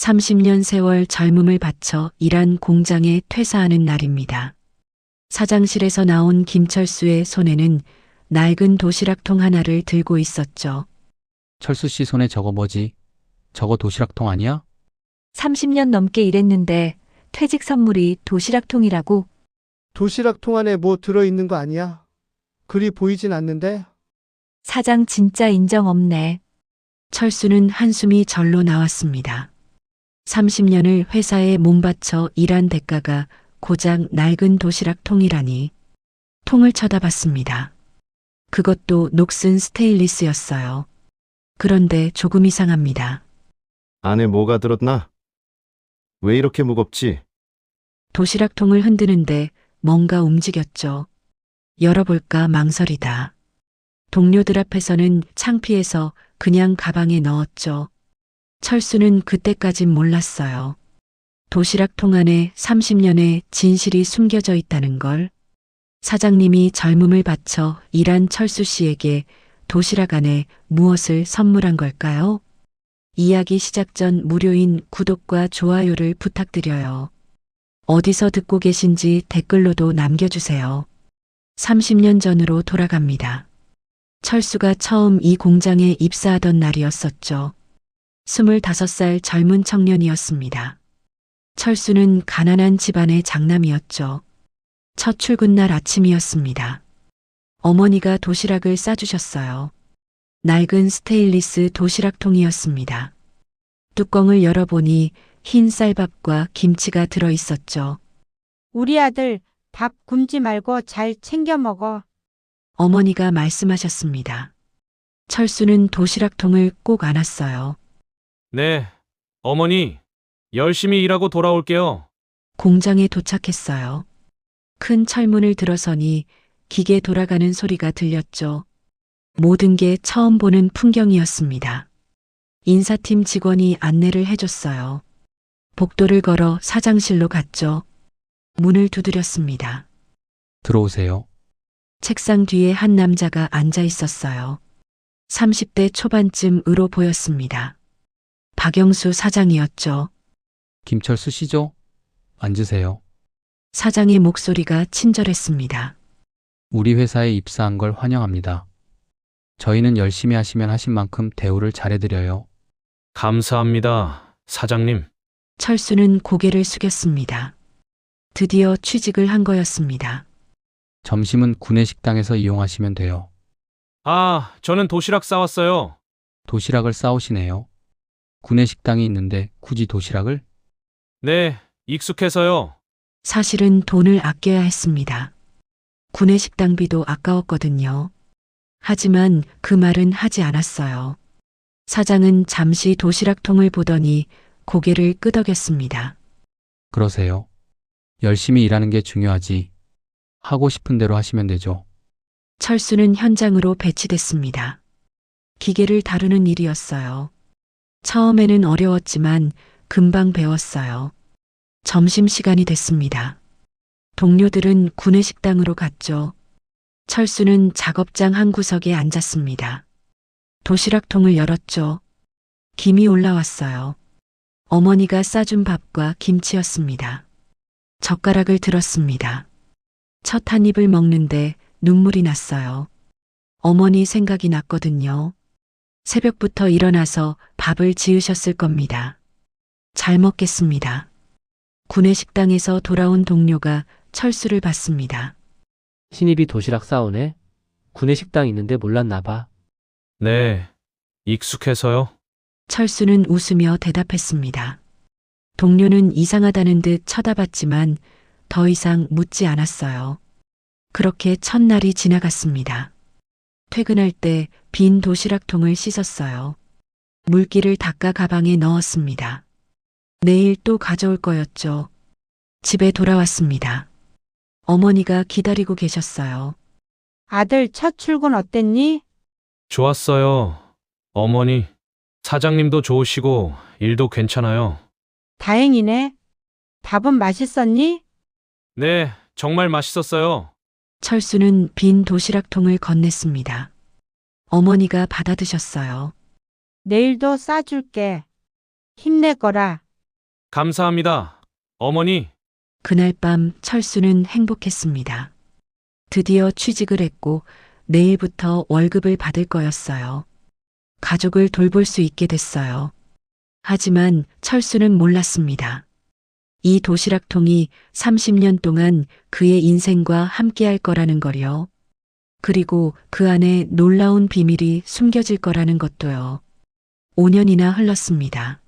30년 세월 젊음을 바쳐 일한 공장에 퇴사하는 날입니다. 사장실에서 나온 김철수의 손에는 낡은 도시락통 하나를 들고 있었죠. 철수 씨 손에 저거 뭐지? 저거 도시락통 아니야? 30년 넘게 일했는데 퇴직 선물이 도시락통이라고. 도시락통 안에 뭐 들어있는 거 아니야? 그리 보이진 않는데? 사장 진짜 인정 없네. 철수는 한숨이 절로 나왔습니다. 30년을 회사에 몸바쳐 일한 대가가 고작 낡은 도시락통이라니. 통을 쳐다봤습니다. 그것도 녹슨 스테인리스였어요. 그런데 조금 이상합니다. 안에 뭐가 들었나? 왜 이렇게 무겁지? 도시락통을 흔드는데 뭔가 움직였죠. 열어볼까 망설이다. 동료들 앞에서는 창피해서 그냥 가방에 넣었죠. 철수는 그때까진 몰랐어요. 도시락통 안에 30년의 진실이 숨겨져 있다는 걸. 사장님이 젊음을 바쳐 일한 철수 씨에게 도시락 안에 무엇을 선물한 걸까요? 이야기 시작 전 무료인 구독과 좋아요를 부탁드려요. 어디서 듣고 계신지 댓글로도 남겨주세요. 30년 전으로 돌아갑니다. 철수가 처음 이 공장에 입사하던 날이었었죠. 25살 젊은 청년이었습니다. 철수는 가난한 집안의 장남이었죠. 첫 출근 날 아침이었습니다. 어머니가 도시락을 싸주셨어요. 낡은 스테인리스 도시락통이었습니다. 뚜껑을 열어보니 흰 쌀밥과 김치가 들어있었죠. 우리 아들 밥 굶지 말고 잘 챙겨 먹어. 어머니가 말씀하셨습니다. 철수는 도시락통을 꼭 안았어요. 네, 어머니, 열심히 일하고 돌아올게요. 공장에 도착했어요. 큰 철문을 들어서니 기계 돌아가는 소리가 들렸죠. 모든 게 처음 보는 풍경이었습니다. 인사팀 직원이 안내를 해줬어요. 복도를 걸어 사장실로 갔죠. 문을 두드렸습니다. 들어오세요. 책상 뒤에 한 남자가 앉아 있었어요. 30대 초반쯤으로 보였습니다. 박영수 사장이었죠. 김철수 씨죠? 앉으세요. 사장의 목소리가 친절했습니다. 우리 회사에 입사한 걸 환영합니다. 저희는 열심히 하시면 하신 만큼 대우를 잘해드려요. 감사합니다, 사장님. 철수는 고개를 숙였습니다. 드디어 취직을 한 거였습니다. 점심은 구내식당에서 이용하시면 돼요. 아, 저는 도시락 싸왔어요. 도시락을 싸오시네요. 구내식당이 있는데 굳이 도시락을? 네, 익숙해서요. 사실은 돈을 아껴야 했습니다. 구내식당비도 아까웠거든요. 하지만 그 말은 하지 않았어요. 사장은 잠시 도시락통을 보더니 고개를 끄덕였습니다. 그러세요. 열심히 일하는 게 중요하지. 하고 싶은 대로 하시면 되죠. 철수는 현장으로 배치됐습니다. 기계를 다루는 일이었어요. 처음에는 어려웠지만 금방 배웠어요. 점심시간이 됐습니다. 동료들은 구내식당으로 갔죠. 철수는 작업장 한 구석에 앉았습니다. 도시락통을 열었죠. 김이 올라왔어요. 어머니가 싸준 밥과 김치였습니다. 젓가락을 들었습니다. 첫 한 입을 먹는데 눈물이 났어요. 어머니 생각이 났거든요. 새벽부터 일어나서 밥을 지으셨을 겁니다. 잘 먹겠습니다. 구내식당에서 돌아온 동료가 철수를 봤습니다. 신입이 도시락 싸오네? 구내식당 있는데 몰랐나 봐. 네, 익숙해서요. 철수는 웃으며 대답했습니다. 동료는 이상하다는 듯 쳐다봤지만 더 이상 묻지 않았어요. 그렇게 첫날이 지나갔습니다. 퇴근할 때 빈 도시락통을 씻었어요. 물기를 닦아 가방에 넣었습니다. 내일 또 가져올 거였죠. 집에 돌아왔습니다. 어머니가 기다리고 계셨어요. 아들 첫 출근 어땠니? 좋았어요, 어머니. 사장님도 좋으시고 일도 괜찮아요. 다행이네. 밥은 맛있었니? 네, 정말 맛있었어요. 철수는 빈 도시락통을 건넸습니다. 어머니가 받아드셨어요. 내일도 싸줄게. 힘내거라. 감사합니다. 어머니, 그날 밤 철수는 행복했습니다. 드디어 취직을 했고 내일부터 월급을 받을 거였어요. 가족을 돌볼 수 있게 됐어요. 하지만 철수는 몰랐습니다. 이 도시락통이 30년 동안 그의 인생과 함께할 거라는 걸요. 그리고 그 안에 놀라운 비밀이 숨겨질 거라는 것도요. 5년이나 흘렀습니다.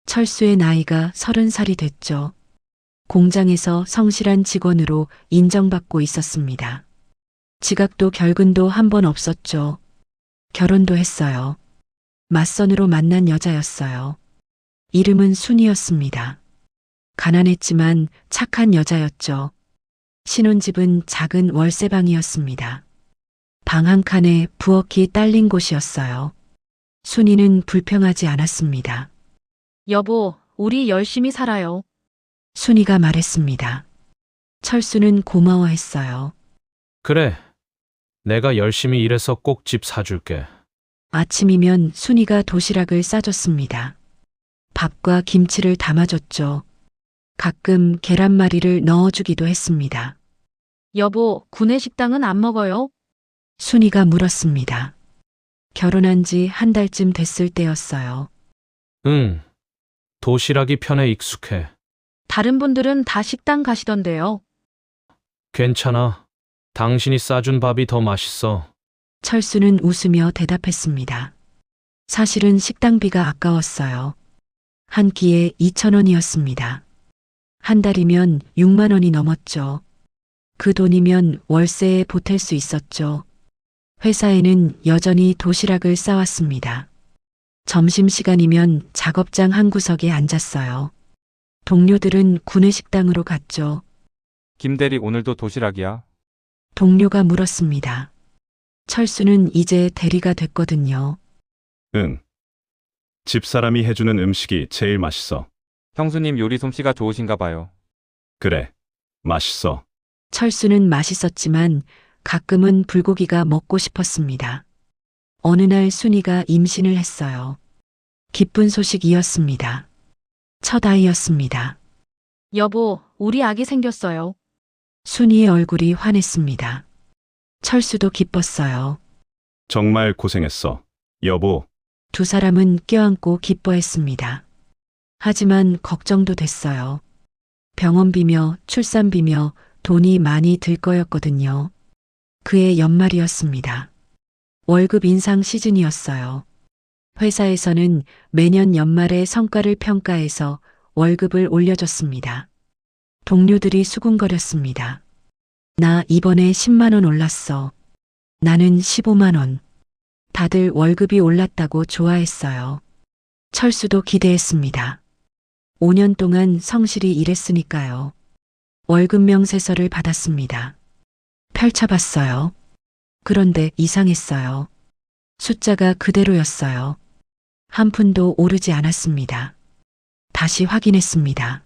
철수의 나이가 30살이 됐죠. 공장에서 성실한 직원으로 인정받고 있었습니다. 지각도 결근도 한 번 없었죠. 결혼도 했어요. 맞선으로 만난 여자였어요. 이름은 순이었습니다. 가난했지만 착한 여자였죠. 신혼집은 작은 월세방이었습니다. 방 한 칸에 부엌이 딸린 곳이었어요. 순이는 불평하지 않았습니다. 여보, 우리 열심히 살아요. 순이가 말했습니다. 철수는 고마워했어요. 그래. 내가 열심히 일해서 꼭 집 사줄게. 아침이면 순이가 도시락을 싸줬습니다. 밥과 김치를 담아줬죠. 가끔 계란말이를 넣어주기도 했습니다. 여보, 구내식당은 안 먹어요? 순이가 물었습니다. 결혼한 지 한 달쯤 됐을 때였어요. 응. 도시락이 편해 익숙해. 다른 분들은 다 식당 가시던데요. 괜찮아. 당신이 싸준 밥이 더 맛있어. 철수는 웃으며 대답했습니다. 사실은 식당비가 아까웠어요. 한 끼에 2,000원이었습니다. 한 달이면 6만 원이 넘었죠. 그 돈이면 월세에 보탤 수 있었죠. 회사에는 여전히 도시락을 싸왔습니다. 점심시간이면 작업장 한 구석에 앉았어요. 동료들은 구내식당으로 갔죠. 김대리 오늘도 도시락이야? 동료가 물었습니다. 철수는 이제 대리가 됐거든요. 응. 집사람이 해주는 음식이 제일 맛있어. 형수님 요리 솜씨가 좋으신가 봐요. 그래. 맛있어. 철수는 맛있었지만 가끔은 불고기가 먹고 싶었습니다. 어느 날 순이가 임신을 했어요. 기쁜 소식이었습니다. 첫 아이였습니다. 여보, 우리 아기 생겼어요. 순이의 얼굴이 환했습니다. 철수도 기뻤어요. 정말 고생했어. 여보. 두 사람은 껴안고 기뻐했습니다. 하지만 걱정도 됐어요. 병원비며 출산비며 돈이 많이 들 거였거든요. 그해 연말이었습니다. 월급 인상 시즌이었어요. 회사에서는 매년 연말에 성과를 평가해서 월급을 올려줬습니다. 동료들이 수군거렸습니다. 나 이번에 10만 원 올랐어. 나는 15만 원. 다들 월급이 올랐다고 좋아했어요. 철수도 기대했습니다. 5년 동안 성실히 일했으니까요. 월급 명세서를 받았습니다. 펼쳐봤어요. 그런데 이상했어요. 숫자가 그대로였어요. 한 푼도 오르지 않았습니다. 다시 확인했습니다.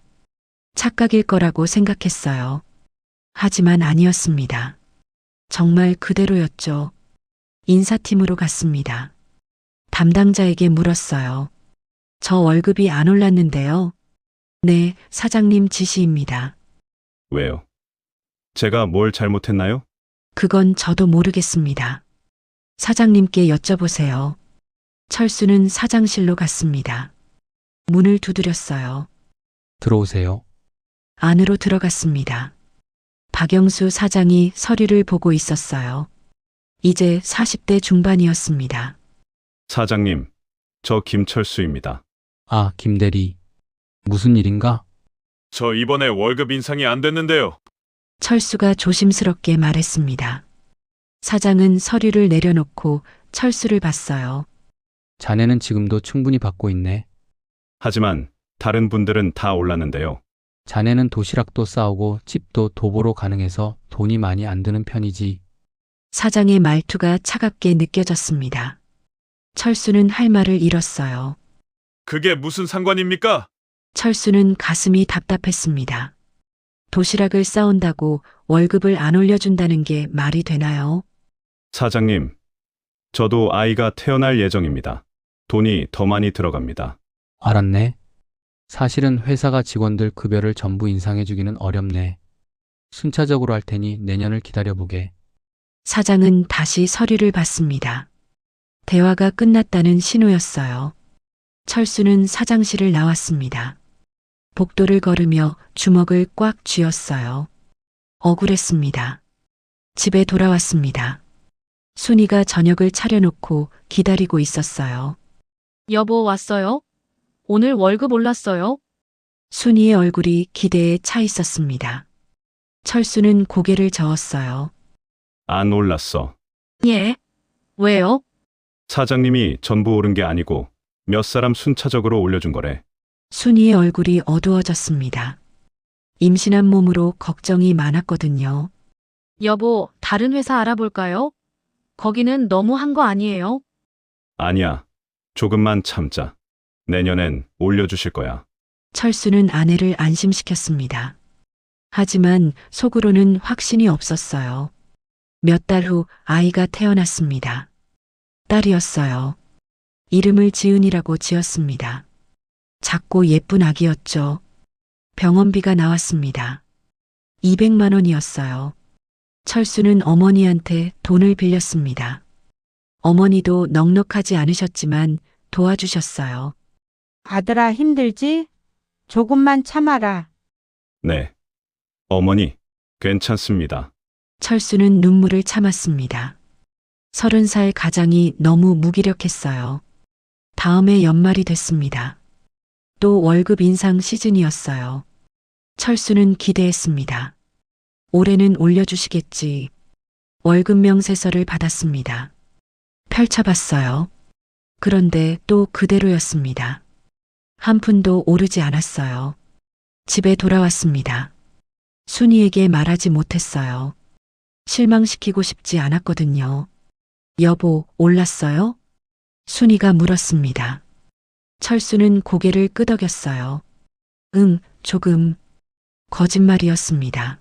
착각일 거라고 생각했어요. 하지만 아니었습니다. 정말 그대로였죠. 인사팀으로 갔습니다. 담당자에게 물었어요. 저 월급이 안 올랐는데요. 네, 사장님 지시입니다. 왜요? 제가 뭘 잘못했나요? 그건 저도 모르겠습니다. 사장님께 여쭤보세요. 철수는 사장실로 갔습니다. 문을 두드렸어요. 들어오세요. 안으로 들어갔습니다. 박영수 사장이 서류를 보고 있었어요. 이제 40대 중반이었습니다. 사장님, 저 김철수입니다. 아, 김대리. 무슨 일인가? 저 이번에 월급 인상이 안 됐는데요. 철수가 조심스럽게 말했습니다. 사장은 서류를 내려놓고 철수를 봤어요. 자네는 지금도 충분히 받고 있네. 하지만 다른 분들은 다 올랐는데요. 자네는 도시락도 싸오고 집도 도보로 가능해서 돈이 많이 안 드는 편이지. 사장의 말투가 차갑게 느껴졌습니다. 철수는 할 말을 잃었어요. 그게 무슨 상관입니까? 철수는 가슴이 답답했습니다. 도시락을 싸온다고 월급을 안 올려준다는 게 말이 되나요? 사장님, 저도 아이가 태어날 예정입니다. 돈이 더 많이 들어갑니다. 알았네. 사실은 회사가 직원들 급여를 전부 인상해주기는 어렵네. 순차적으로 할 테니 내년을 기다려보게. 사장은 다시 서류를 받습니다. 대화가 끝났다는 신호였어요. 철수는 사장실을 나왔습니다. 복도를 걸으며 주먹을 꽉 쥐었어요. 억울했습니다. 집에 돌아왔습니다. 순이가 저녁을 차려놓고 기다리고 있었어요. 여보 왔어요? 오늘 월급 올랐어요? 순이의 얼굴이 기대에 차 있었습니다. 철수는 고개를 저었어요. 안 올랐어. 예. 왜요? 사장님이 전부 오른 게 아니고 몇 사람 순차적으로 올려준 거래. 순이의 얼굴이 어두워졌습니다. 임신한 몸으로 걱정이 많았거든요. 여보, 다른 회사 알아볼까요? 거기는 너무 한 거 아니에요? 아니야. 조금만 참자. 내년엔 올려주실 거야. 철수는 아내를 안심시켰습니다. 하지만 속으로는 확신이 없었어요. 몇 달 후 아이가 태어났습니다. 딸이었어요. 이름을 지은이라고 지었습니다. 작고 예쁜 아기였죠. 병원비가 나왔습니다. 200만 원이었어요. 철수는 어머니한테 돈을 빌렸습니다. 어머니도 넉넉하지 않으셨지만 도와주셨어요. 아들아 힘들지? 조금만 참아라. 네. 어머니, 괜찮습니다. 철수는 눈물을 참았습니다. 30살 가장이 너무 무기력했어요. 다음해 연말이 됐습니다. 또 월급 인상 시즌이었어요. 철수는 기대했습니다. 올해는 올려주시겠지. 월급 명세서를 받았습니다. 펼쳐봤어요. 그런데 또 그대로였습니다. 한 푼도 오르지 않았어요. 집에 돌아왔습니다. 순이에게 말하지 못했어요. 실망시키고 싶지 않았거든요. 여보, 올랐어요? 순이가 물었습니다. 철수는 고개를 끄덕였어요. 응, 조금. 거짓말이었습니다.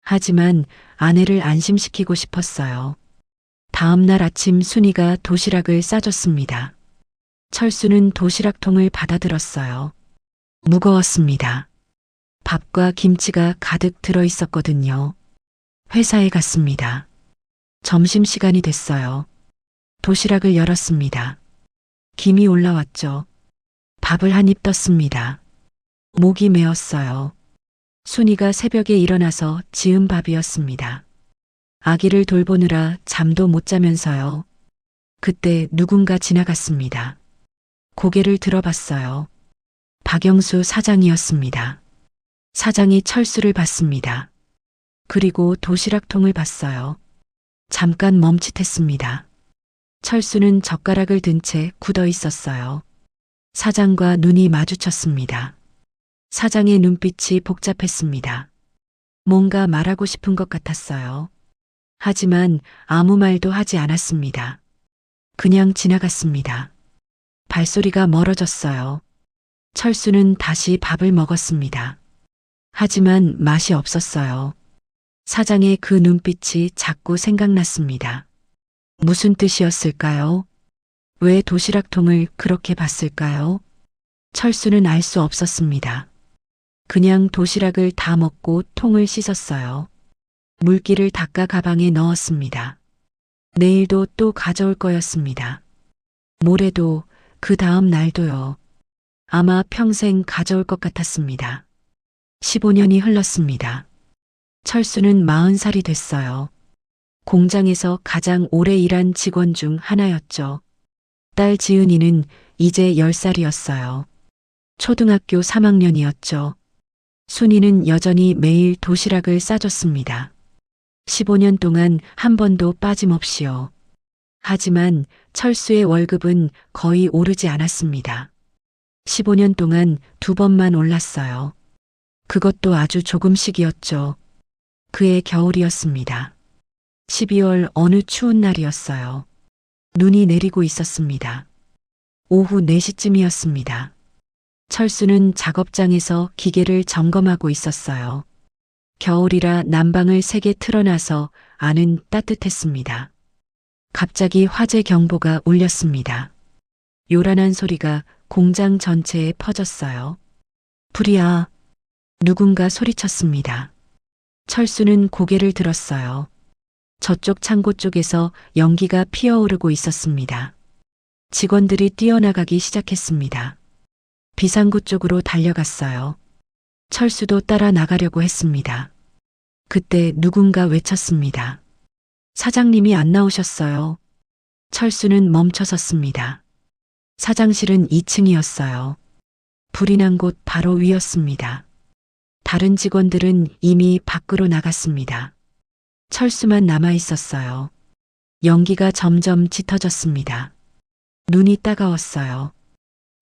하지만 아내를 안심시키고 싶었어요. 다음 날 아침 순이가 도시락을 싸줬습니다. 철수는 도시락통을 받아들었어요. 무거웠습니다. 밥과 김치가 가득 들어 있었거든요. 회사에 갔습니다. 점심시간이 됐어요. 도시락을 열었습니다. 김이 올라왔죠. 밥을 한 입 떴습니다. 목이 메었어요. 순이가 새벽에 일어나서 지은 밥이었습니다. 아기를 돌보느라 잠도 못 자면서요. 그때 누군가 지나갔습니다. 고개를 들어봤어요. 박영수 사장이었습니다. 사장이 철수를 봤습니다. 그리고 도시락통을 봤어요. 잠깐 멈칫했습니다. 철수는 젓가락을 든 채 굳어 있었어요. 사장과 눈이 마주쳤습니다. 사장의 눈빛이 복잡했습니다. 뭔가 말하고 싶은 것 같았어요. 하지만 아무 말도 하지 않았습니다. 그냥 지나갔습니다. 발소리가 멀어졌어요. 철수는 다시 밥을 먹었습니다. 하지만 맛이 없었어요. 사장의 그 눈빛이 자꾸 생각났습니다. 무슨 뜻이었을까요? 왜 도시락통을 그렇게 봤을까요? 철수는 알 수 없었습니다. 그냥 도시락을 다 먹고 통을 씻었어요. 물기를 닦아 가방에 넣었습니다. 내일도 또 가져올 거였습니다. 모레도 그 다음 날도요. 아마 평생 가져올 것 같았습니다. 15년이 흘렀습니다. 철수는 40살이 됐어요. 공장에서 가장 오래 일한 직원 중 하나였죠. 딸 지은이는 이제 10살이었어요. 초등학교 3학년이었죠. 순이는 여전히 매일 도시락을 싸줬습니다. 15년 동안 한 번도 빠짐없이요. 하지만 철수의 월급은 거의 오르지 않았습니다. 15년 동안 2번만 올랐어요. 그것도 아주 조금씩이었죠. 그해 겨울이었습니다. 12월 어느 추운 날이었어요. 눈이 내리고 있었습니다. 오후 4시쯤이었습니다. 철수는 작업장에서 기계를 점검하고 있었어요. 겨울이라 난방을 3개 틀어놔서 안은 따뜻했습니다. 갑자기 화재 경보가 울렸습니다. 요란한 소리가 공장 전체에 퍼졌어요. 불이야. 누군가 소리쳤습니다. 철수는 고개를 들었어요. 저쪽 창고 쪽에서 연기가 피어오르고 있었습니다. 직원들이 뛰어나가기 시작했습니다. 비상구 쪽으로 달려갔어요. 철수도 따라 나가려고 했습니다. 그때 누군가 외쳤습니다. 사장님이 안 나오셨어요. 철수는 멈춰섰습니다. 사장실은 2층이었어요. 불이 난 곳 바로 위였습니다. 다른 직원들은 이미 밖으로 나갔습니다. 철수만 남아 있었어요. 연기가 점점 짙어졌습니다. 눈이 따가웠어요.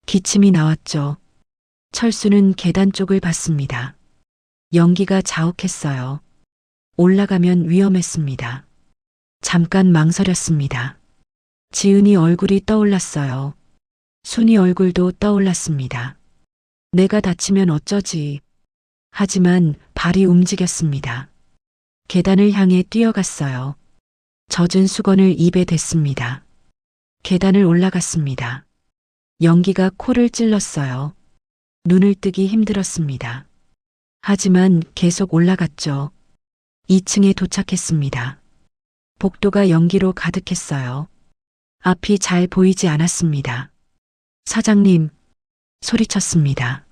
기침이 나왔죠. 철수는 계단 쪽을 봤습니다. 연기가 자욱했어요. 올라가면 위험했습니다. 잠깐 망설였습니다. 지은이 얼굴이 떠올랐어요. 순이 얼굴도 떠올랐습니다. 내가 다치면 어쩌지? 하지만 발이 움직였습니다. 계단을 향해 뛰어갔어요. 젖은 수건을 입에 댔습니다. 계단을 올라갔습니다. 연기가 코를 찔렀어요. 눈을 뜨기 힘들었습니다. 하지만 계속 올라갔죠. 2층에 도착했습니다. 복도가 연기로 가득했어요. 앞이 잘 보이지 않았습니다. 사장님, 소리쳤습니다.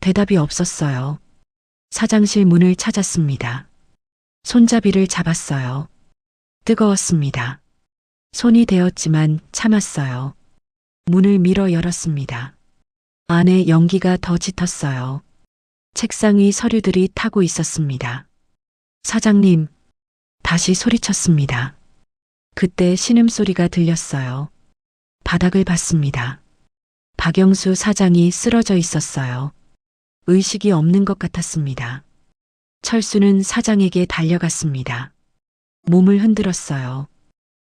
대답이 없었어요. 사장실 문을 찾았습니다. 손잡이를 잡았어요. 뜨거웠습니다. 손이 데었지만 참았어요. 문을 밀어 열었습니다. 안에 연기가 더 짙었어요. 책상 위 서류들이 타고 있었습니다. 사장님, 다시 소리쳤습니다. 그때 신음소리가 들렸어요. 바닥을 봤습니다. 박영수 사장이 쓰러져 있었어요. 의식이 없는 것 같았습니다. 철수는 사장에게 달려갔습니다. 몸을 흔들었어요.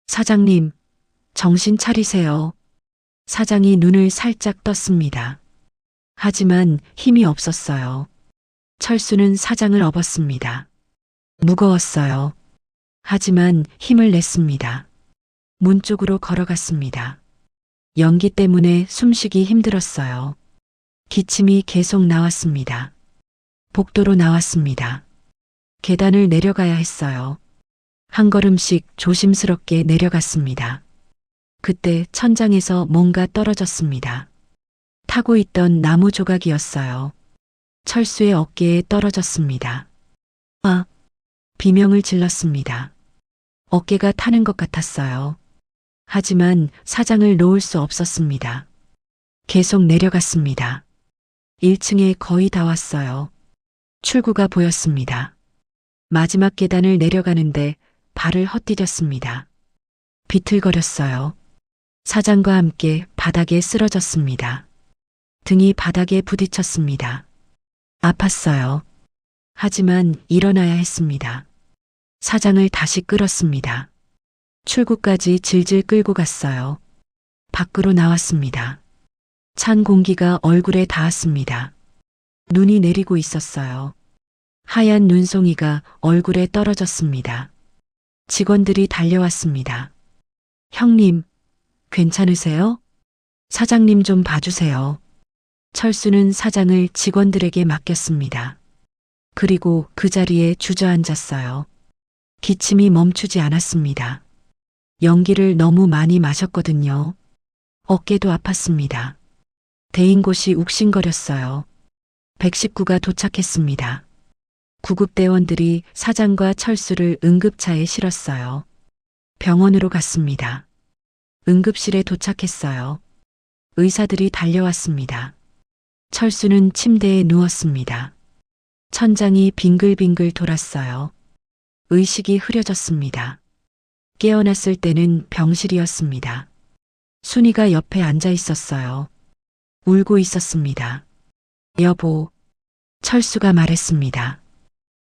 사장님, 정신 차리세요. 사장이 눈을 살짝 떴습니다. 하지만 힘이 없었어요. 철수는 사장을 업었습니다. 무거웠어요. 하지만 힘을 냈습니다. 문 쪽으로 걸어갔습니다. 연기 때문에 숨쉬기 힘들었어요. 기침이 계속 나왔습니다. 복도로 나왔습니다. 계단을 내려가야 했어요. 한 걸음씩 조심스럽게 내려갔습니다. 그때 천장에서 뭔가 떨어졌습니다. 타고 있던 나무 조각이었어요. 철수의 어깨에 떨어졌습니다. 아! 비명을 질렀습니다. 어깨가 타는 것 같았어요. 하지만 사장을 놓을 수 없었습니다. 계속 내려갔습니다. 1층에 거의 다 왔어요. 출구가 보였습니다. 마지막 계단을 내려가는데 발을 헛디뎠습니다. 비틀거렸어요. 사장과 함께 바닥에 쓰러졌습니다. 등이 바닥에 부딪혔습니다. 아팠어요. 하지만 일어나야 했습니다. 사장을 다시 끌었습니다. 출구까지 질질 끌고 갔어요. 밖으로 나왔습니다. 찬 공기가 얼굴에 닿았습니다. 눈이 내리고 있었어요. 하얀 눈송이가 얼굴에 떨어졌습니다. 직원들이 달려왔습니다. 형님, 괜찮으세요? 사장님 좀 봐주세요. 철수는 사장을 직원들에게 맡겼습니다. 그리고 그 자리에 주저앉았어요. 기침이 멈추지 않았습니다. 연기를 너무 많이 마셨거든요. 어깨도 아팠습니다. 대인 곳이 욱신거렸어요. 119가 도착했습니다. 구급대원들이 사장과 철수를 응급차에 실었어요. 병원으로 갔습니다. 응급실에 도착했어요. 의사들이 달려왔습니다. 철수는 침대에 누웠습니다. 천장이 빙글빙글 돌았어요. 의식이 흐려졌습니다. 깨어났을 때는 병실이었습니다. 순이가 옆에 앉아 있었어요. 울고 있었습니다. 여보, 철수가 말했습니다.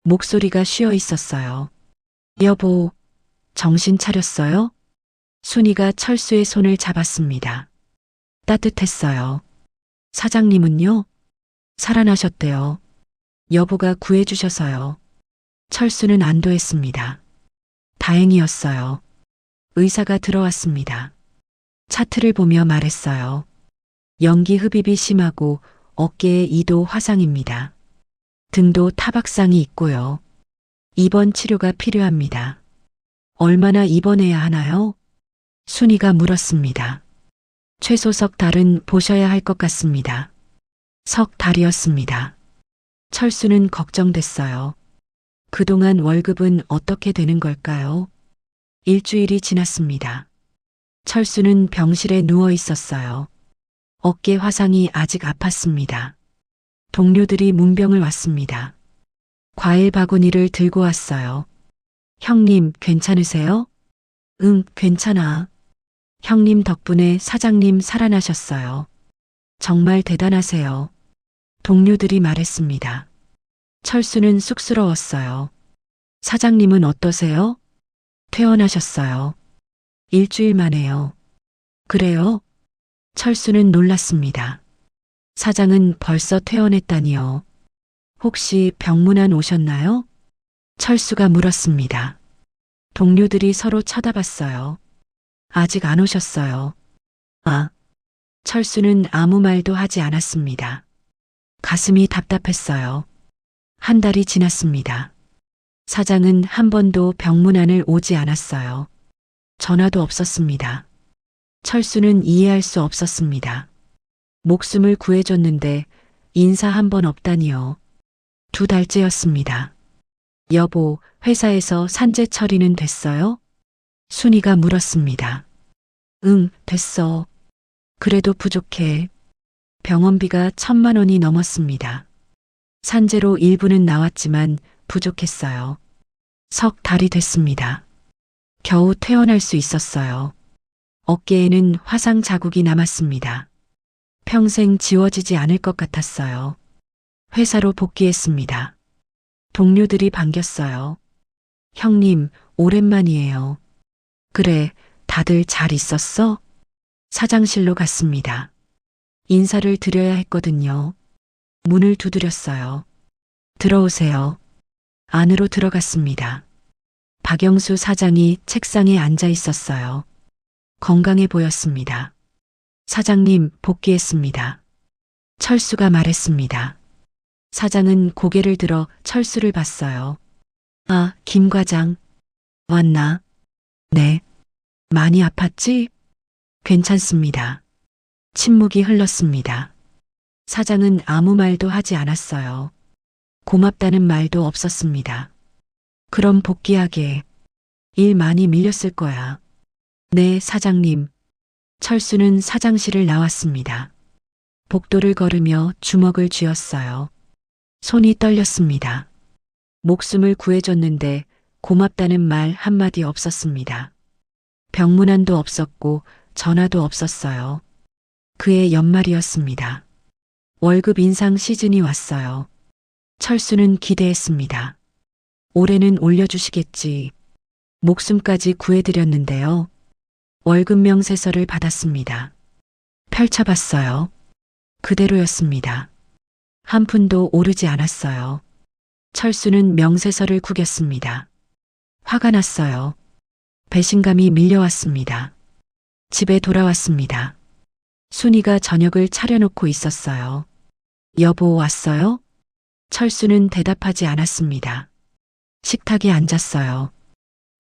목소리가 쉬어 있었어요. 여보, 정신 차렸어요? 순이가 철수의 손을 잡았습니다. 따뜻했어요. 사장님은요? 살아나셨대요. 여보가 구해주셔서요. 철수는 안도했습니다. 다행이었어요. 의사가 들어왔습니다. 차트를 보며 말했어요. 연기 흡입이 심하고 어깨에 2도 화상입니다. 등도 타박상이 있고요. 입원 치료가 필요합니다. 얼마나 입원해야 하나요? 순이가 물었습니다. 최소 석 달은 보셔야 할 것 같습니다. 석 달이었습니다. 철수는 걱정됐어요. 그동안 월급은 어떻게 되는 걸까요? 일주일이 지났습니다. 철수는 병실에 누워 있었어요. 어깨 화상이 아직 아팠습니다. 동료들이 문병을 왔습니다. 과일 바구니를 들고 왔어요. 형님, 괜찮으세요? 응, 괜찮아. 형님 덕분에 사장님 살아나셨어요. 정말 대단하세요. 동료들이 말했습니다. 철수는 쑥스러웠어요. 사장님은 어떠세요? 퇴원하셨어요. 일주일 만에요. 그래요? 철수는 놀랐습니다. 사장은 벌써 퇴원했다니요. 혹시 병문안 오셨나요? 철수가 물었습니다. 동료들이 서로 쳐다봤어요. 아직 안 오셨어요. 아. 철수는 아무 말도 하지 않았습니다. 가슴이 답답했어요. 한 달이 지났습니다. 사장은 한 번도 병문안을 오지 않았어요. 전화도 없었습니다. 철수는 이해할 수 없었습니다. 목숨을 구해줬는데 인사 한 번 없다니요. 2달째였습니다. 여보, 회사에서 산재 처리는 됐어요? 순이가 물었습니다. 응, 됐어. 그래도 부족해. 병원비가 1,000만 원이 넘었습니다. 산재로 일부는 나왔지만 부족했어요. 석 달이 됐습니다. 겨우 퇴원할 수 있었어요. 어깨에는 화상 자국이 남았습니다. 평생 지워지지 않을 것 같았어요. 회사로 복귀했습니다. 동료들이 반겼어요. 형님, 오랜만이에요. 그래, 다들 잘 있었어? 사장실로 갔습니다. 인사를 드려야 했거든요. 문을 두드렸어요. 들어오세요. 안으로 들어갔습니다. 박영수 사장이 책상에 앉아 있었어요. 건강해 보였습니다. 사장님, 복귀했습니다. 철수가 말했습니다. 사장은 고개를 들어 철수를 봤어요. 아, 김 과장. 왔나? 네. 많이 아팠지? 괜찮습니다. 침묵이 흘렀습니다. 사장은 아무 말도 하지 않았어요. 고맙다는 말도 없었습니다. 그럼 복귀하게. 일 많이 밀렸을 거야. 네, 사장님. 철수는 사장실을 나왔습니다. 복도를 걸으며 주먹을 쥐었어요. 손이 떨렸습니다. 목숨을 구해줬는데 고맙다는 말 한마디 없었습니다. 병문안도 없었고 전화도 없었어요. 그해 연말이었습니다. 월급 인상 시즌이 왔어요. 철수는 기대했습니다. 올해는 올려주시겠지. 목숨까지 구해드렸는데요. 월급 명세서를 받았습니다. 펼쳐봤어요. 그대로였습니다. 한 푼도 오르지 않았어요. 철수는 명세서를 구겼습니다. 화가 났어요. 배신감이 밀려왔습니다. 집에 돌아왔습니다. 순이가 저녁을 차려놓고 있었어요. 여보, 왔어요? 철수는 대답하지 않았습니다. 식탁에 앉았어요.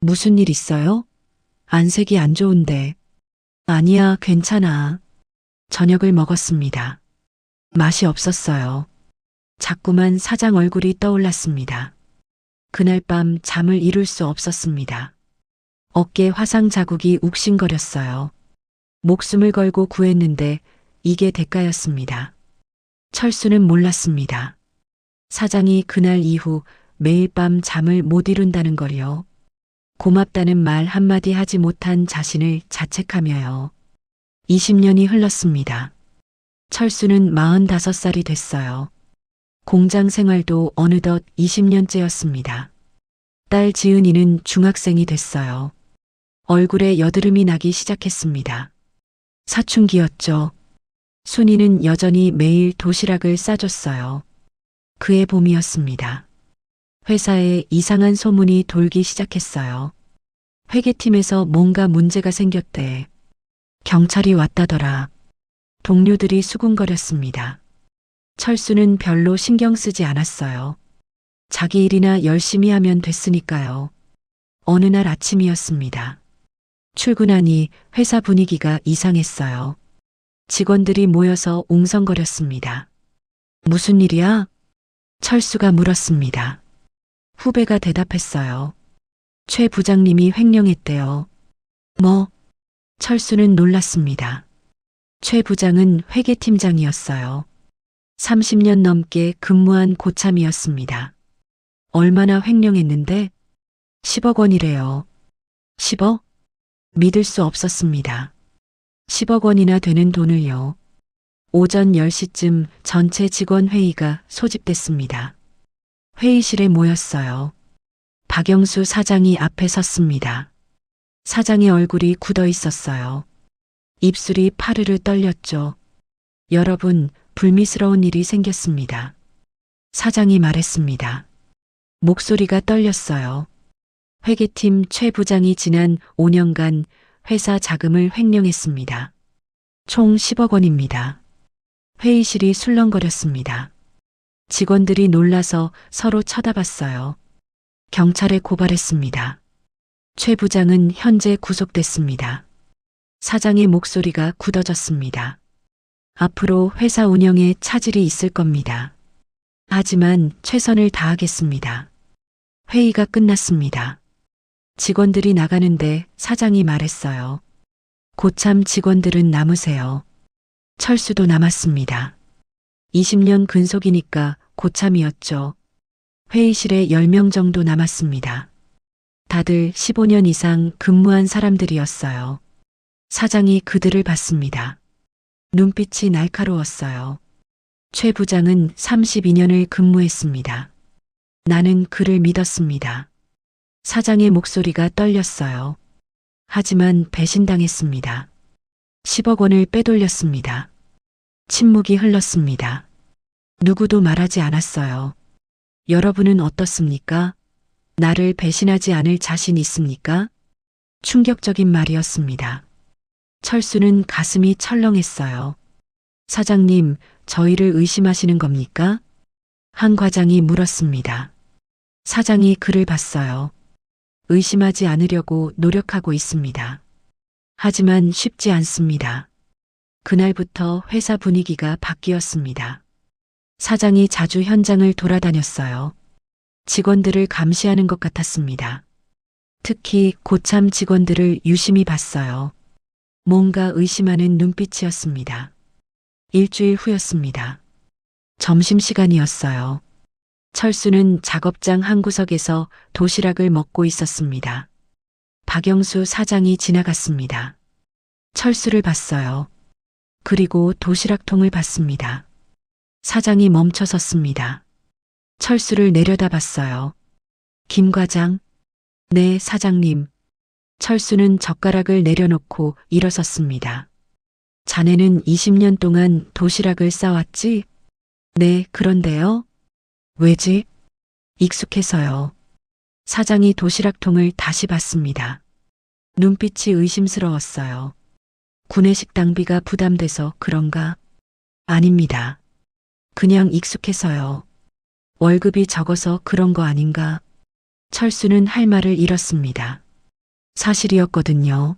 무슨 일 있어요? 안색이 안 좋은데. 아니야, 괜찮아. 저녁을 먹었습니다. 맛이 없었어요. 자꾸만 사장 얼굴이 떠올랐습니다. 그날 밤 잠을 이룰 수 없었습니다. 어깨 화상 자국이 욱신거렸어요. 목숨을 걸고 구했는데 이게 대가였습니다. 철수는 몰랐습니다. 사장이 그날 이후 매일 밤 잠을 못 이룬다는 걸요. 고맙다는 말 한마디 하지 못한 자신을 자책하며요. 20년이 흘렀습니다. 철수는 45살이 됐어요. 공장 생활도 어느덧 20년째였습니다. 딸 지은이는 중학생이 됐어요. 얼굴에 여드름이 나기 시작했습니다. 사춘기였죠. 순이는 여전히 매일 도시락을 싸줬어요. 그해 봄이었습니다. 회사에 이상한 소문이 돌기 시작했어요. 회계팀에서 뭔가 문제가 생겼대. 경찰이 왔다더라. 동료들이 수군거렸습니다. 철수는 별로 신경 쓰지 않았어요. 자기 일이나 열심히 하면 됐으니까요. 어느 날 아침이었습니다. 출근하니 회사 분위기가 이상했어요. 직원들이 모여서 웅성거렸습니다. 무슨 일이야? 철수가 물었습니다. 후배가 대답했어요. 최 부장님이 횡령했대요. 뭐? 철수는 놀랐습니다. 최 부장은 회계팀장이었어요. 30년 넘게 근무한 고참이었습니다. 얼마나 횡령했는데? 10억 원이래요. 10억? 믿을 수 없었습니다. 10억 원이나 되는 돈을요. 오전 10시쯤 전체 직원 회의가 소집됐습니다. 회의실에 모였어요. 박영수 사장이 앞에 섰습니다. 사장의 얼굴이 굳어 있었어요. 입술이 파르르 떨렸죠. 여러분, 불미스러운 일이 생겼습니다. 사장이 말했습니다. 목소리가 떨렸어요. 회계팀 최 부장이 지난 5년간 회사 자금을 횡령했습니다. 총 10억 원입니다. 회의실이 술렁거렸습니다. 직원들이 놀라서 서로 쳐다봤어요. 경찰에 고발했습니다. 최 부장은 현재 구속됐습니다. 사장의 목소리가 굳어졌습니다. 앞으로 회사 운영에 차질이 있을 겁니다. 하지만 최선을 다하겠습니다. 회의가 끝났습니다. 직원들이 나가는데 사장이 말했어요. 고참 직원들은 남으세요. 철수도 남았습니다. 20년 근속이니까 고참이었죠. 회의실에 10명 정도 남았습니다. 다들 15년 이상 근무한 사람들이었어요. 사장이 그들을 봤습니다. 눈빛이 날카로웠어요. 최 부장은 32년을 근무했습니다. 나는 그를 믿었습니다. 사장의 목소리가 떨렸어요. 하지만 배신당했습니다. 10억 원을 빼돌렸습니다. 침묵이 흘렀습니다. 누구도 말하지 않았어요. 여러분은 어떻습니까? 나를 배신하지 않을 자신 있습니까? 충격적인 말이었습니다. 철수는 가슴이 철렁했어요. 사장님, 저희를 의심하시는 겁니까? 한 과장이 물었습니다. 사장이 그를 봤어요. 의심하지 않으려고 노력하고 있습니다. 하지만 쉽지 않습니다. 그날부터 회사 분위기가 바뀌었습니다. 사장이 자주 현장을 돌아다녔어요. 직원들을 감시하는 것 같았습니다. 특히 고참 직원들을 유심히 봤어요. 뭔가 의심하는 눈빛이었습니다. 일주일 후였습니다. 점심시간이었어요. 철수는 작업장 한 구석에서 도시락을 먹고 있었습니다. 박영수 사장이 지나갔습니다. 철수를 봤어요. 그리고 도시락통을 봤습니다. 사장이 멈춰 섰습니다. 철수를 내려다봤어요. 김 과장? 네, 사장님. 철수는 젓가락을 내려놓고 일어섰습니다. 자네는 20년 동안 도시락을 싸왔지? 네, 그런데요. 왜지? 익숙해서요. 사장이 도시락통을 다시 봤습니다. 눈빛이 의심스러웠어요. 구내식 당비가 부담돼서 그런가? 아닙니다. 그냥 익숙해서요. 월급이 적어서 그런 거 아닌가? 철수는 할 말을 잃었습니다. 사실이었거든요.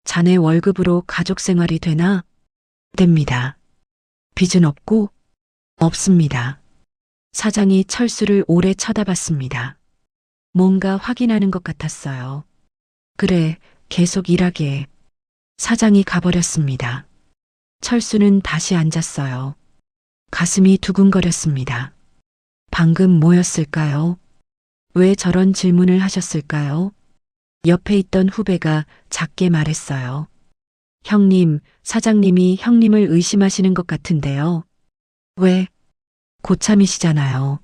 자네 월급으로 가족 생활이 되나? 됩니다. 빚은 없고? 없습니다. 사장이 철수를 오래 쳐다봤습니다. 뭔가 확인하는 것 같았어요. 그래, 계속 일하게. 사장이 가버렸습니다. 철수는 다시 앉았어요. 가슴이 두근거렸습니다. 방금 뭐였을까요? 왜 저런 질문을 하셨을까요? 옆에 있던 후배가 작게 말했어요. 형님, 사장님이 형님을 의심하시는 것 같은데요. 왜? 고참이시잖아요.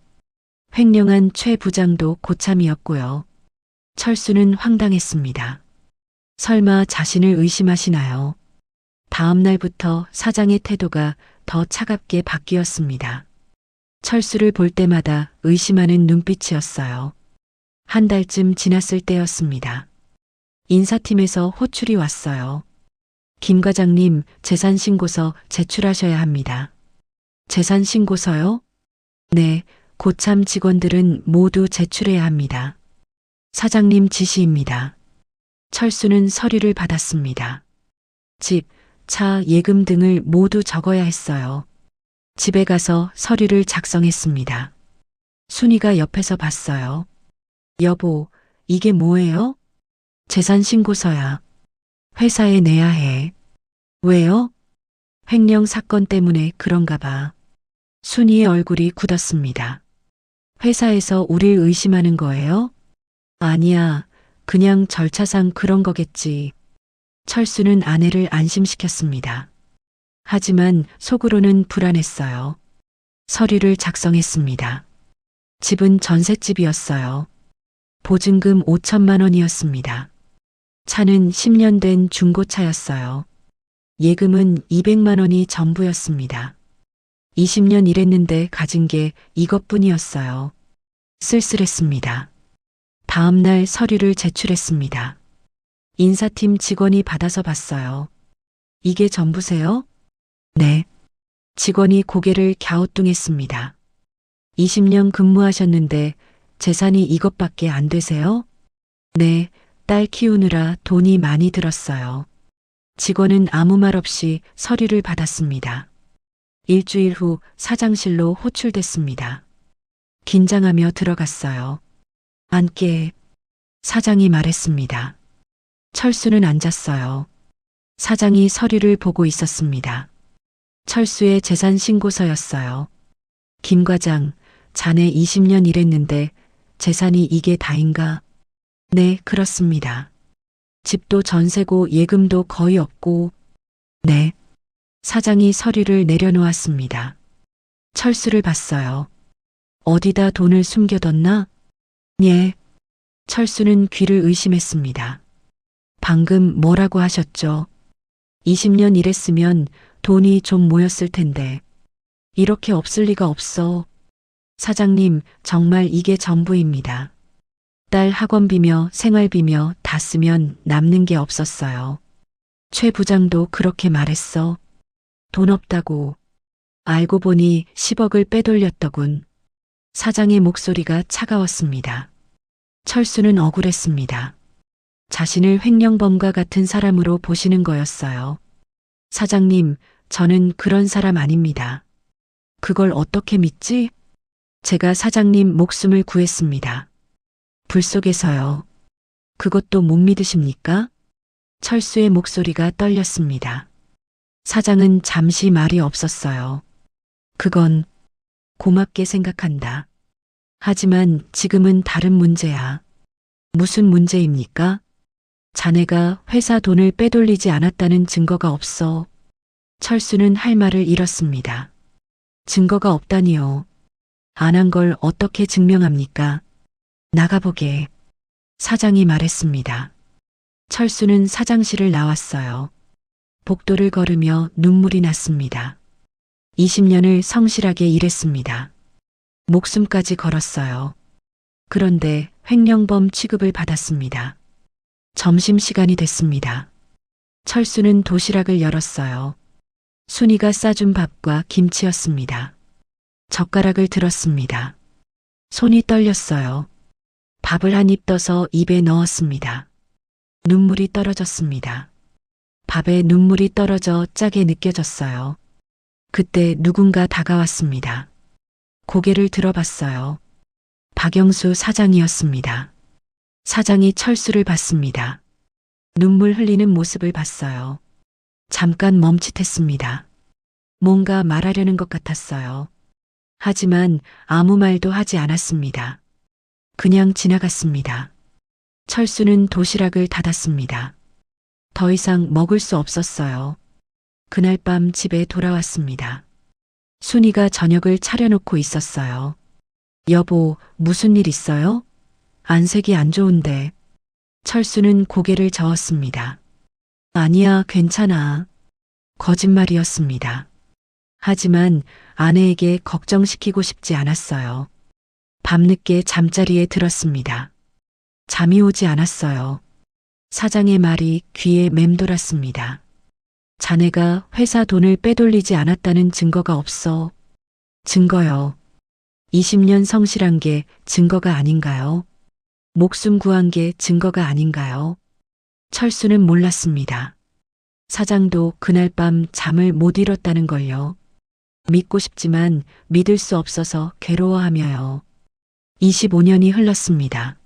횡령한 최 부장도 고참이었고요. 철수는 황당했습니다. 설마 자신을 의심하시나요? 다음 날부터 사장의 태도가 더 차갑게 바뀌었습니다. 철수를 볼 때마다 의심하는 눈빛이었어요. 한 달쯤 지났을 때였습니다. 인사팀에서 호출이 왔어요. 김 과장님, 재산신고서 제출하셔야 합니다. 재산 신고서요? 네, 고참 직원들은 모두 제출해야 합니다. 사장님 지시입니다. 철수는 서류를 받았습니다. 집, 차, 예금 등을 모두 적어야 했어요. 집에 가서 서류를 작성했습니다. 순이가 옆에서 봤어요. 여보, 이게 뭐예요? 재산 신고서야. 회사에 내야 해. 왜요? 횡령 사건 때문에 그런가 봐. 순이의 얼굴이 굳었습니다. 회사에서 우릴 의심하는 거예요? 아니야, 그냥 절차상 그런 거겠지. 철수는 아내를 안심시켰습니다. 하지만 속으로는 불안했어요. 서류를 작성했습니다. 집은 전셋집이었어요. 보증금 5천만 원이었습니다. 차는 10년 된 중고차였어요. 예금은 200만 원이 전부였습니다. 20년 일했는데 가진 게 이것뿐이었어요. 쓸쓸했습니다. 다음 날 서류를 제출했습니다. 인사팀 직원이 받아서 봤어요. 이게 전부세요? 네. 직원이 고개를 갸우뚱했습니다. 20년 근무하셨는데 재산이 이것밖에 안 되세요? 네, 딸 키우느라 돈이 많이 들었어요. 직원은 아무 말 없이 서류를 받았습니다. 일주일 후 사장실로 호출됐습니다. 긴장하며 들어갔어요. 앉게. 사장이 말했습니다. 철수는 앉았어요. 사장이 서류를 보고 있었습니다. 철수의 재산 신고서였어요. 김 과장, 자네 20년 일했는데 재산이 이게 다인가? 네, 그렇습니다. 집도 전세고 예금도 거의 없고. 네. 사장이 서류를 내려놓았습니다. 철수를 봤어요. 어디다 돈을 숨겨뒀나? 예. 철수는 귀를 의심했습니다. 방금 뭐라고 하셨죠? 20년 일했으면 돈이 좀 모였을 텐데. 이렇게 없을 리가 없어. 사장님, 정말 이게 전부입니다. 딸 학원비며 생활비며 다 쓰면 남는 게 없었어요. 최 부장도 그렇게 말했어. 돈 없다고. 알고 보니 10억을 빼돌렸더군. 사장의 목소리가 차가웠습니다. 철수는 억울했습니다. 자신을 횡령범과 같은 사람으로 보시는 거였어요. 사장님, 저는 그런 사람 아닙니다. 그걸 어떻게 믿지? 제가 사장님 목숨을 구했습니다. 불 속에서요. 그것도 못 믿으십니까? 철수의 목소리가 떨렸습니다. 사장은 잠시 말이 없었어요. 그건 고맙게 생각한다. 하지만 지금은 다른 문제야. 무슨 문제입니까? 자네가 회사 돈을 빼돌리지 않았다는 증거가 없어. 철수는 할 말을 잃었습니다. 증거가 없다니요. 안 한 걸 어떻게 증명합니까? 나가보게. 사장이 말했습니다. 철수는 사장실을 나왔어요. 복도를 걸으며 눈물이 났습니다. 20년을 성실하게 일했습니다. 목숨까지 걸었어요. 그런데 횡령범 취급을 받았습니다. 점심시간이 됐습니다. 철수는 도시락을 열었어요. 순이가 싸준 밥과 김치였습니다. 젓가락을 들었습니다. 손이 떨렸어요. 밥을 한 입 떠서 입에 넣었습니다. 눈물이 떨어졌습니다. 밥에 눈물이 떨어져 짜게 느껴졌어요. 그때 누군가 다가왔습니다. 고개를 들어봤어요. 박영수 사장이었습니다. 사장이 철수를 봤습니다. 눈물 흘리는 모습을 봤어요. 잠깐 멈칫했습니다. 뭔가 말하려는 것 같았어요. 하지만 아무 말도 하지 않았습니다. 그냥 지나갔습니다. 철수는 도시락을 닫았습니다. 더 이상 먹을 수 없었어요. 그날 밤 집에 돌아왔습니다. 순이가 저녁을 차려놓고 있었어요. 여보, 무슨 일 있어요? 안색이 안 좋은데. 철수는 고개를 저었습니다. 아니야, 괜찮아. 거짓말이었습니다. 하지만 아내에게 걱정시키고 싶지 않았어요. 밤늦게 잠자리에 들었습니다. 잠이 오지 않았어요. 사장의 말이 귀에 맴돌았습니다. 자네가 회사 돈을 빼돌리지 않았다는 증거가 없어. 증거요. 20년 성실한 게 증거가 아닌가요? 목숨 구한 게 증거가 아닌가요? 철수는 몰랐습니다. 사장도 그날 밤 잠을 못 이뤘다는 걸요. 믿고 싶지만 믿을 수 없어서 괴로워하며요. 25년이 흘렀습니다.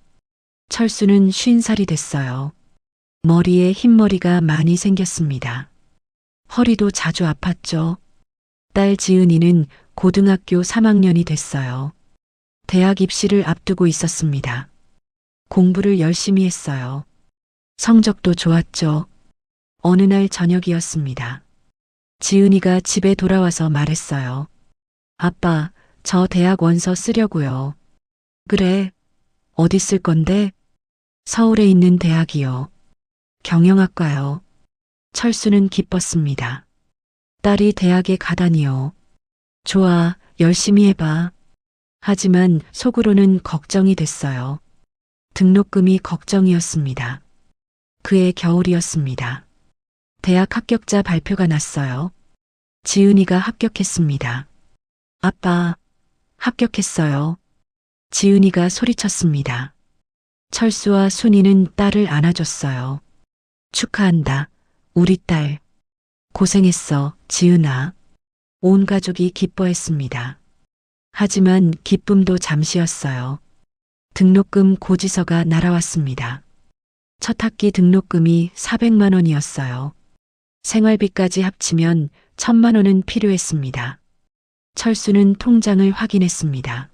철수는 50살이 됐어요. 머리에 흰머리가 많이 생겼습니다. 허리도 자주 아팠죠. 딸 지은이는 고등학교 3학년이 됐어요. 대학 입시를 앞두고 있었습니다. 공부를 열심히 했어요. 성적도 좋았죠. 어느 날 저녁이었습니다. 지은이가 집에 돌아와서 말했어요. 아빠, 저 대학 원서 쓰려고요. 그래. 어디 쓸 건데? 서울에 있는 대학이요. 경영학과요. 철수는 기뻤습니다. 딸이 대학에 가다니요. 좋아, 열심히 해봐. 하지만 속으로는 걱정이 됐어요. 등록금이 걱정이었습니다. 그해 겨울이었습니다. 대학 합격자 발표가 났어요. 지은이가 합격했습니다. 아빠, 합격했어요. 지은이가 소리쳤습니다. 철수와 순이는 딸을 안아줬어요. 축하한다, 우리 딸. 고생했어, 지은아. 온 가족이 기뻐했습니다. 하지만 기쁨도 잠시였어요. 등록금 고지서가 날아왔습니다. 첫 학기 등록금이 400만 원이었어요. 생활비까지 합치면 1000만 원은 필요했습니다. 철수는 통장을 확인했습니다.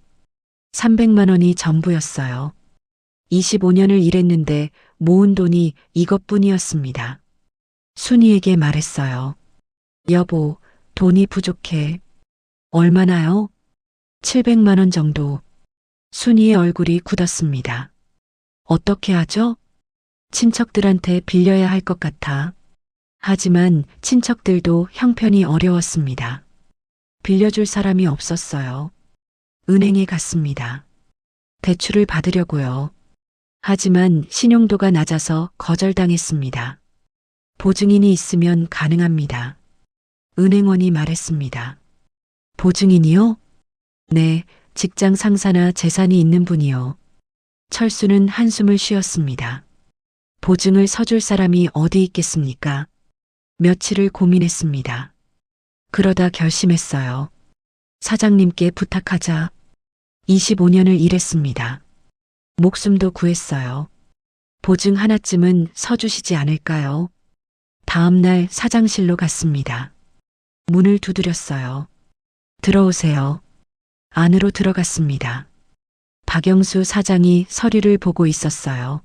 300만 원이 전부였어요. 25년을 일했는데 모은 돈이 이것뿐이었습니다. 순이에게 말했어요. 여보, 돈이 부족해. 얼마나요? 700만 원 정도. 순이의 얼굴이 굳었습니다. 어떻게 하죠? 친척들한테 빌려야 할 것 같아. 하지만 친척들도 형편이 어려웠습니다. 빌려줄 사람이 없었어요. 은행에 갔습니다. 대출을 받으려고요. 하지만 신용도가 낮아서 거절당했습니다. 보증인이 있으면 가능합니다. 은행원이 말했습니다. 보증인이요? 네, 직장 상사나 재산이 있는 분이요. 철수는 한숨을 쉬었습니다. 보증을 서줄 사람이 어디 있겠습니까? 며칠을 고민했습니다. 그러다 결심했어요. 사장님께 부탁하자. 25년을 일했습니다. 목숨도 구했어요. 보증 하나쯤은 서주시지 않을까요? 다음 날 사장실로 갔습니다. 문을 두드렸어요. 들어오세요. 안으로 들어갔습니다. 박영수 사장이 서류를 보고 있었어요.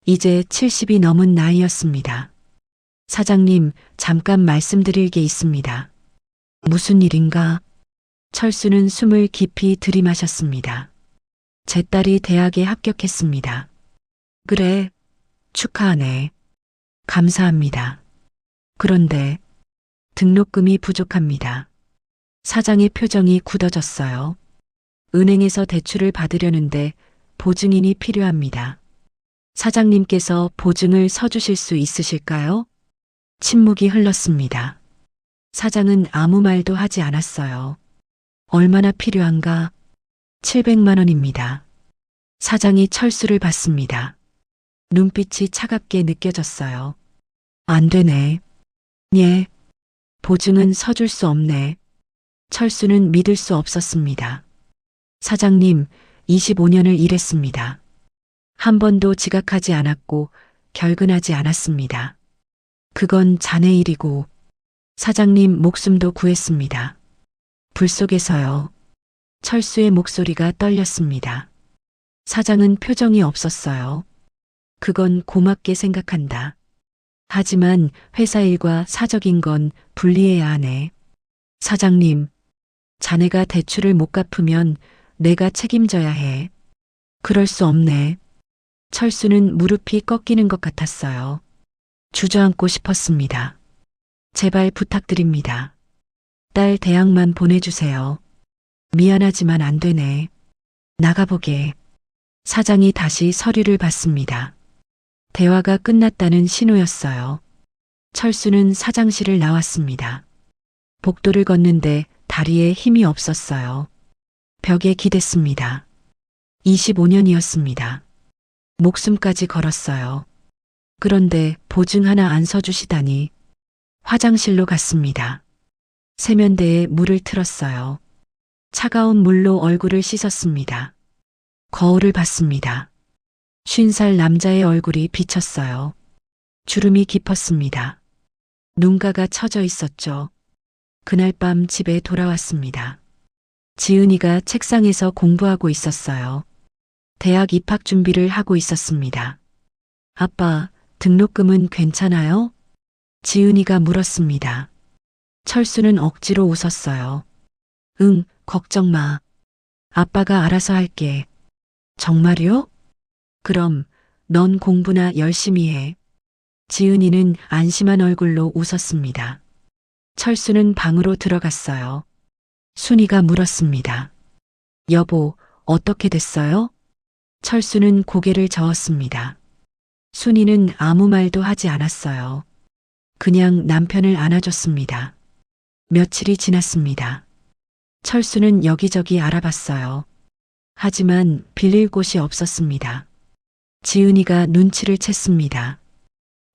이제 70이 넘은 나이였습니다. 사장님, 잠깐 말씀드릴 게 있습니다. 무슨 일인가? 철수는 숨을 깊이 들이마셨습니다. 제 딸이 대학에 합격했습니다. 그래, 축하하네. 감사합니다. 그런데 등록금이 부족합니다. 사장의 표정이 굳어졌어요. 은행에서 대출을 받으려는데 보증인이 필요합니다. 사장님께서 보증을 서주실 수 있으실까요? 침묵이 흘렀습니다. 사장은 아무 말도 하지 않았어요. 얼마나 필요한가? 700만 원입니다. 사장이 철수를 봤습니다. 눈빛이 차갑게 느껴졌어요. 안 되네. 예. 보증은 서줄 수 없네. 철수는 믿을 수 없었습니다. 사장님, 25년을 일했습니다. 한 번도 지각하지 않았고 결근하지 않았습니다. 그건 자네 일이고 사장님 목숨도 구했습니다. 불 속에서요. 철수의 목소리가 떨렸습니다. 사장은 표정이 없었어요. 그건 고맙게 생각한다. 하지만 회사 일과 사적인 건 분리해야 하네. 사장님, 자네가 대출을 못 갚으면 내가 책임져야 해. 그럴 수 없네. 철수는 무릎이 꺾이는 것 같았어요. 주저앉고 싶었습니다. 제발 부탁드립니다. 딸 대학만 보내주세요. 미안하지만 안 되네. 나가보게. 사장이 다시 서류를 받습니다. 대화가 끝났다는 신호였어요. 철수는 사장실을 나왔습니다. 복도를 걷는데 다리에 힘이 없었어요. 벽에 기댔습니다. 25년이었습니다. 목숨까지 걸었어요. 그런데 보증 하나 안 서주시다니. 화장실로 갔습니다. 세면대에 물을 틀었어요. 차가운 물로 얼굴을 씻었습니다. 거울을 봤습니다. 50살 남자의 얼굴이 비쳤어요. 주름이 깊었습니다. 눈가가 처져 있었죠. 그날 밤 집에 돌아왔습니다. 지은이가 책상에서 공부하고 있었어요. 대학 입학 준비를 하고 있었습니다. 아빠, 등록금은 괜찮아요? 지은이가 물었습니다. 철수는 억지로 웃었어요. 응, 걱정 마. 아빠가 알아서 할게. 정말요? 그럼 넌 공부나 열심히 해. 지은이는 안심한 얼굴로 웃었습니다. 철수는 방으로 들어갔어요. 순이가 물었습니다. 여보, 어떻게 됐어요? 철수는 고개를 저었습니다. 순이는 아무 말도 하지 않았어요. 그냥 남편을 안아줬습니다. 며칠이 지났습니다. 철수는 여기저기 알아봤어요. 하지만 빌릴 곳이 없었습니다. 지은이가 눈치를 챘습니다.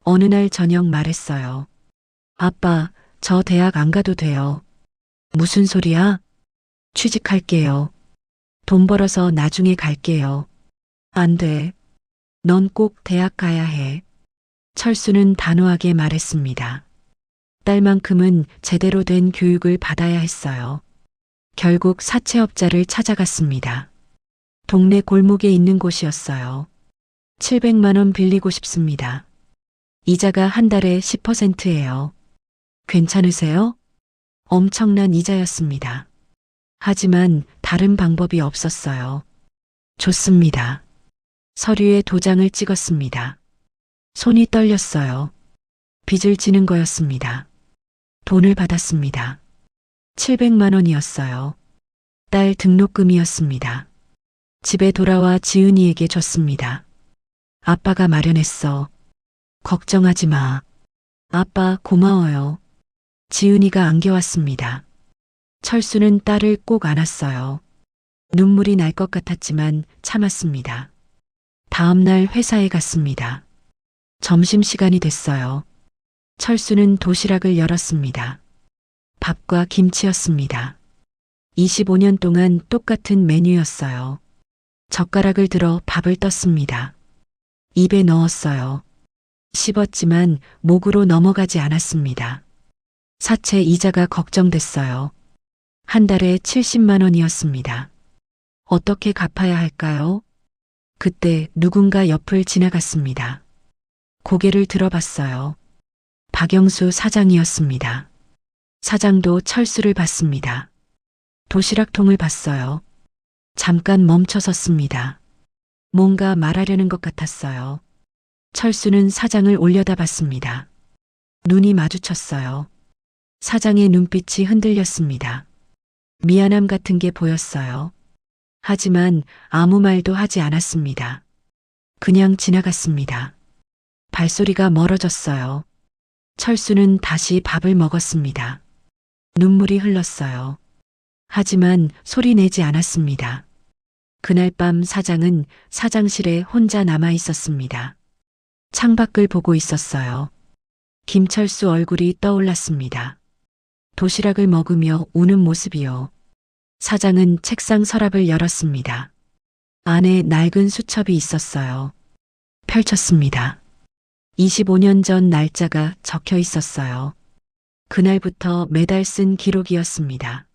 어느 날 저녁 말했어요. 아빠, 저 대학 안 가도 돼요. 무슨 소리야? 취직할게요. 돈 벌어서 나중에 갈게요. 안 돼. 넌 꼭 대학 가야 해. 철수는 단호하게 말했습니다. 딸만큼은 제대로 된 교육을 받아야 했어요. 결국 사채업자를 찾아갔습니다. 동네 골목에 있는 곳이었어요. 700만 원 빌리고 싶습니다. 이자가 한 달에 10%예요. 괜찮으세요? 엄청난 이자였습니다. 하지만 다른 방법이 없었어요. 좋습니다. 서류에 도장을 찍었습니다. 손이 떨렸어요. 빚을 지는 거였습니다. 돈을 받았습니다. 700만 원이었어요. 딸 등록금이었습니다. 집에 돌아와 지은이에게 줬습니다. 아빠가 마련했어. 걱정하지 마. 아빠 고마워요. 지은이가 안겨왔습니다. 철수는 딸을 꼭 안았어요. 눈물이 날 것 같았지만 참았습니다. 다음 날 회사에 갔습니다. 점심시간이 됐어요. 철수는 도시락을 열었습니다. 밥과 김치였습니다. 25년 동안 똑같은 메뉴였어요. 젓가락을 들어 밥을 떴습니다. 입에 넣었어요. 씹었지만 목으로 넘어가지 않았습니다. 사채 이자가 걱정됐어요. 한 달에 70만 원이었습니다. 어떻게 갚아야 할까요? 그때 누군가 옆을 지나갔습니다. 고개를 들어봤어요. 박영수 사장이었습니다. 사장도 철수를 봤습니다. 도시락통을 봤어요. 잠깐 멈춰 섰습니다. 뭔가 말하려는 것 같았어요. 철수는 사장을 올려다봤습니다. 눈이 마주쳤어요. 사장의 눈빛이 흔들렸습니다. 미안함 같은 게 보였어요. 하지만 아무 말도 하지 않았습니다. 그냥 지나갔습니다. 발소리가 멀어졌어요. 철수는 다시 밥을 먹었습니다. 눈물이 흘렀어요. 하지만 소리 내지 않았습니다. 그날 밤 사장은 사장실에 혼자 남아 있었습니다. 창밖을 보고 있었어요. 김철수 얼굴이 떠올랐습니다. 도시락을 먹으며 우는 모습이요. 사장은 책상 서랍을 열었습니다. 안에 낡은 수첩이 있었어요. 펼쳤습니다. 25년 전 날짜가 적혀 있었어요. 그날부터 매달 쓴 기록이었습니다.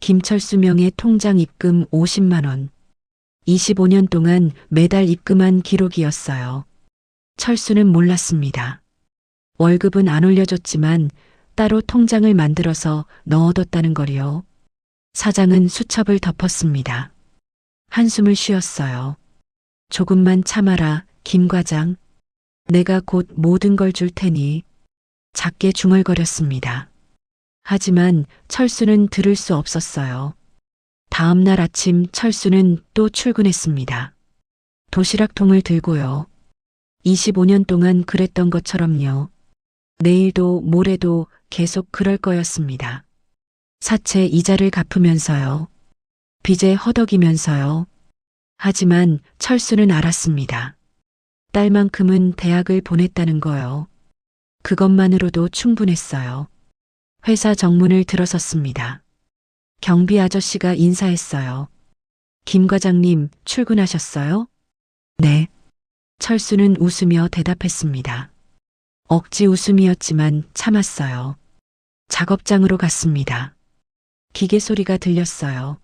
김철수 명의 통장 입금 50만 원. 25년 동안 매달 입금한 기록이었어요. 철수는 몰랐습니다. 월급은 안 올려줬지만 따로 통장을 만들어서 넣어뒀다는 거리요. 사장은 수첩을 덮었습니다. 한숨을 쉬었어요. 조금만 참아라, 김 과장. 내가 곧 모든 걸 줄 테니. 작게 중얼거렸습니다. 하지만 철수는 들을 수 없었어요. 다음 날 아침 철수는 또 출근했습니다. 도시락통을 들고요. 25년 동안 그랬던 것처럼요. 내일도 모레도 계속 그럴 거였습니다. 사채 이자를 갚으면서요. 빚에 허덕이면서요. 하지만 철수는 알았습니다. 딸만큼은 대학을 보냈다는 거요. 그것만으로도 충분했어요. 회사 정문을 들어섰습니다. 경비 아저씨가 인사했어요. 김 과장님, 출근하셨어요? 네. 철수는 웃으며 대답했습니다. 억지 웃음이었지만 참았어요. 작업장으로 갔습니다. 기계 소리가 들렸어요.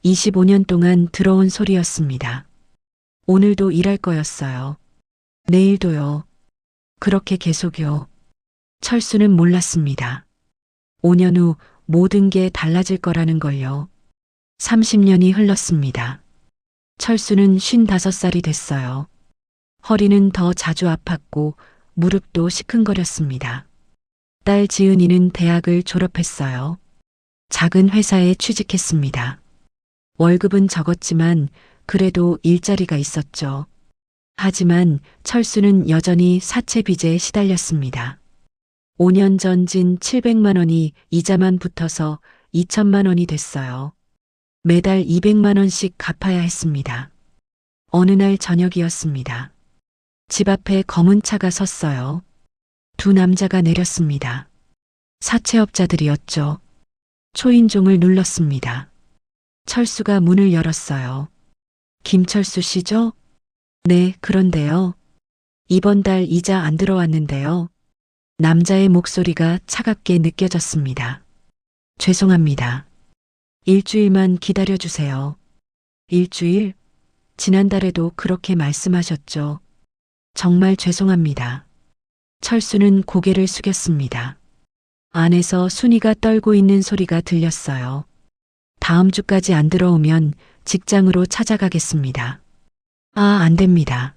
25년 동안 들어온 소리였습니다. 오늘도 일할 거였어요. 내일도요. 그렇게 계속요. 철수는 몰랐습니다. 5년 후 모든 게 달라질 거라는 걸요. 30년이 흘렀습니다. 철수는 55살이 됐어요. 허리는 더 자주 아팠고 무릎도 시큰거렸습니다. 딸 지은이는 대학을 졸업했어요. 작은 회사에 취직했습니다. 월급은 적었지만 그래도 일자리가 있었죠. 하지만 철수는 여전히 사채 빚에 시달렸습니다. 5년 전 진 700만 원이 이자만 붙어서 2천만 원이 됐어요. 매달 200만 원씩 갚아야 했습니다. 어느 날 저녁이었습니다. 집 앞에 검은 차가 섰어요. 두 남자가 내렸습니다. 사채업자들이었죠. 초인종을 눌렀습니다. 철수가 문을 열었어요. 김철수 씨죠? 네, 그런데요. 이번 달 이자 안 들어왔는데요. 남자의 목소리가 차갑게 느껴졌습니다. 죄송합니다. 일주일만 기다려주세요. 일주일? 지난달에도 그렇게 말씀하셨죠. 정말 죄송합니다. 철수는 고개를 숙였습니다. 안에서 순이가 떨고 있는 소리가 들렸어요. 다음 주까지 안 들어오면 직장으로 찾아가겠습니다. 아, 안 됩니다.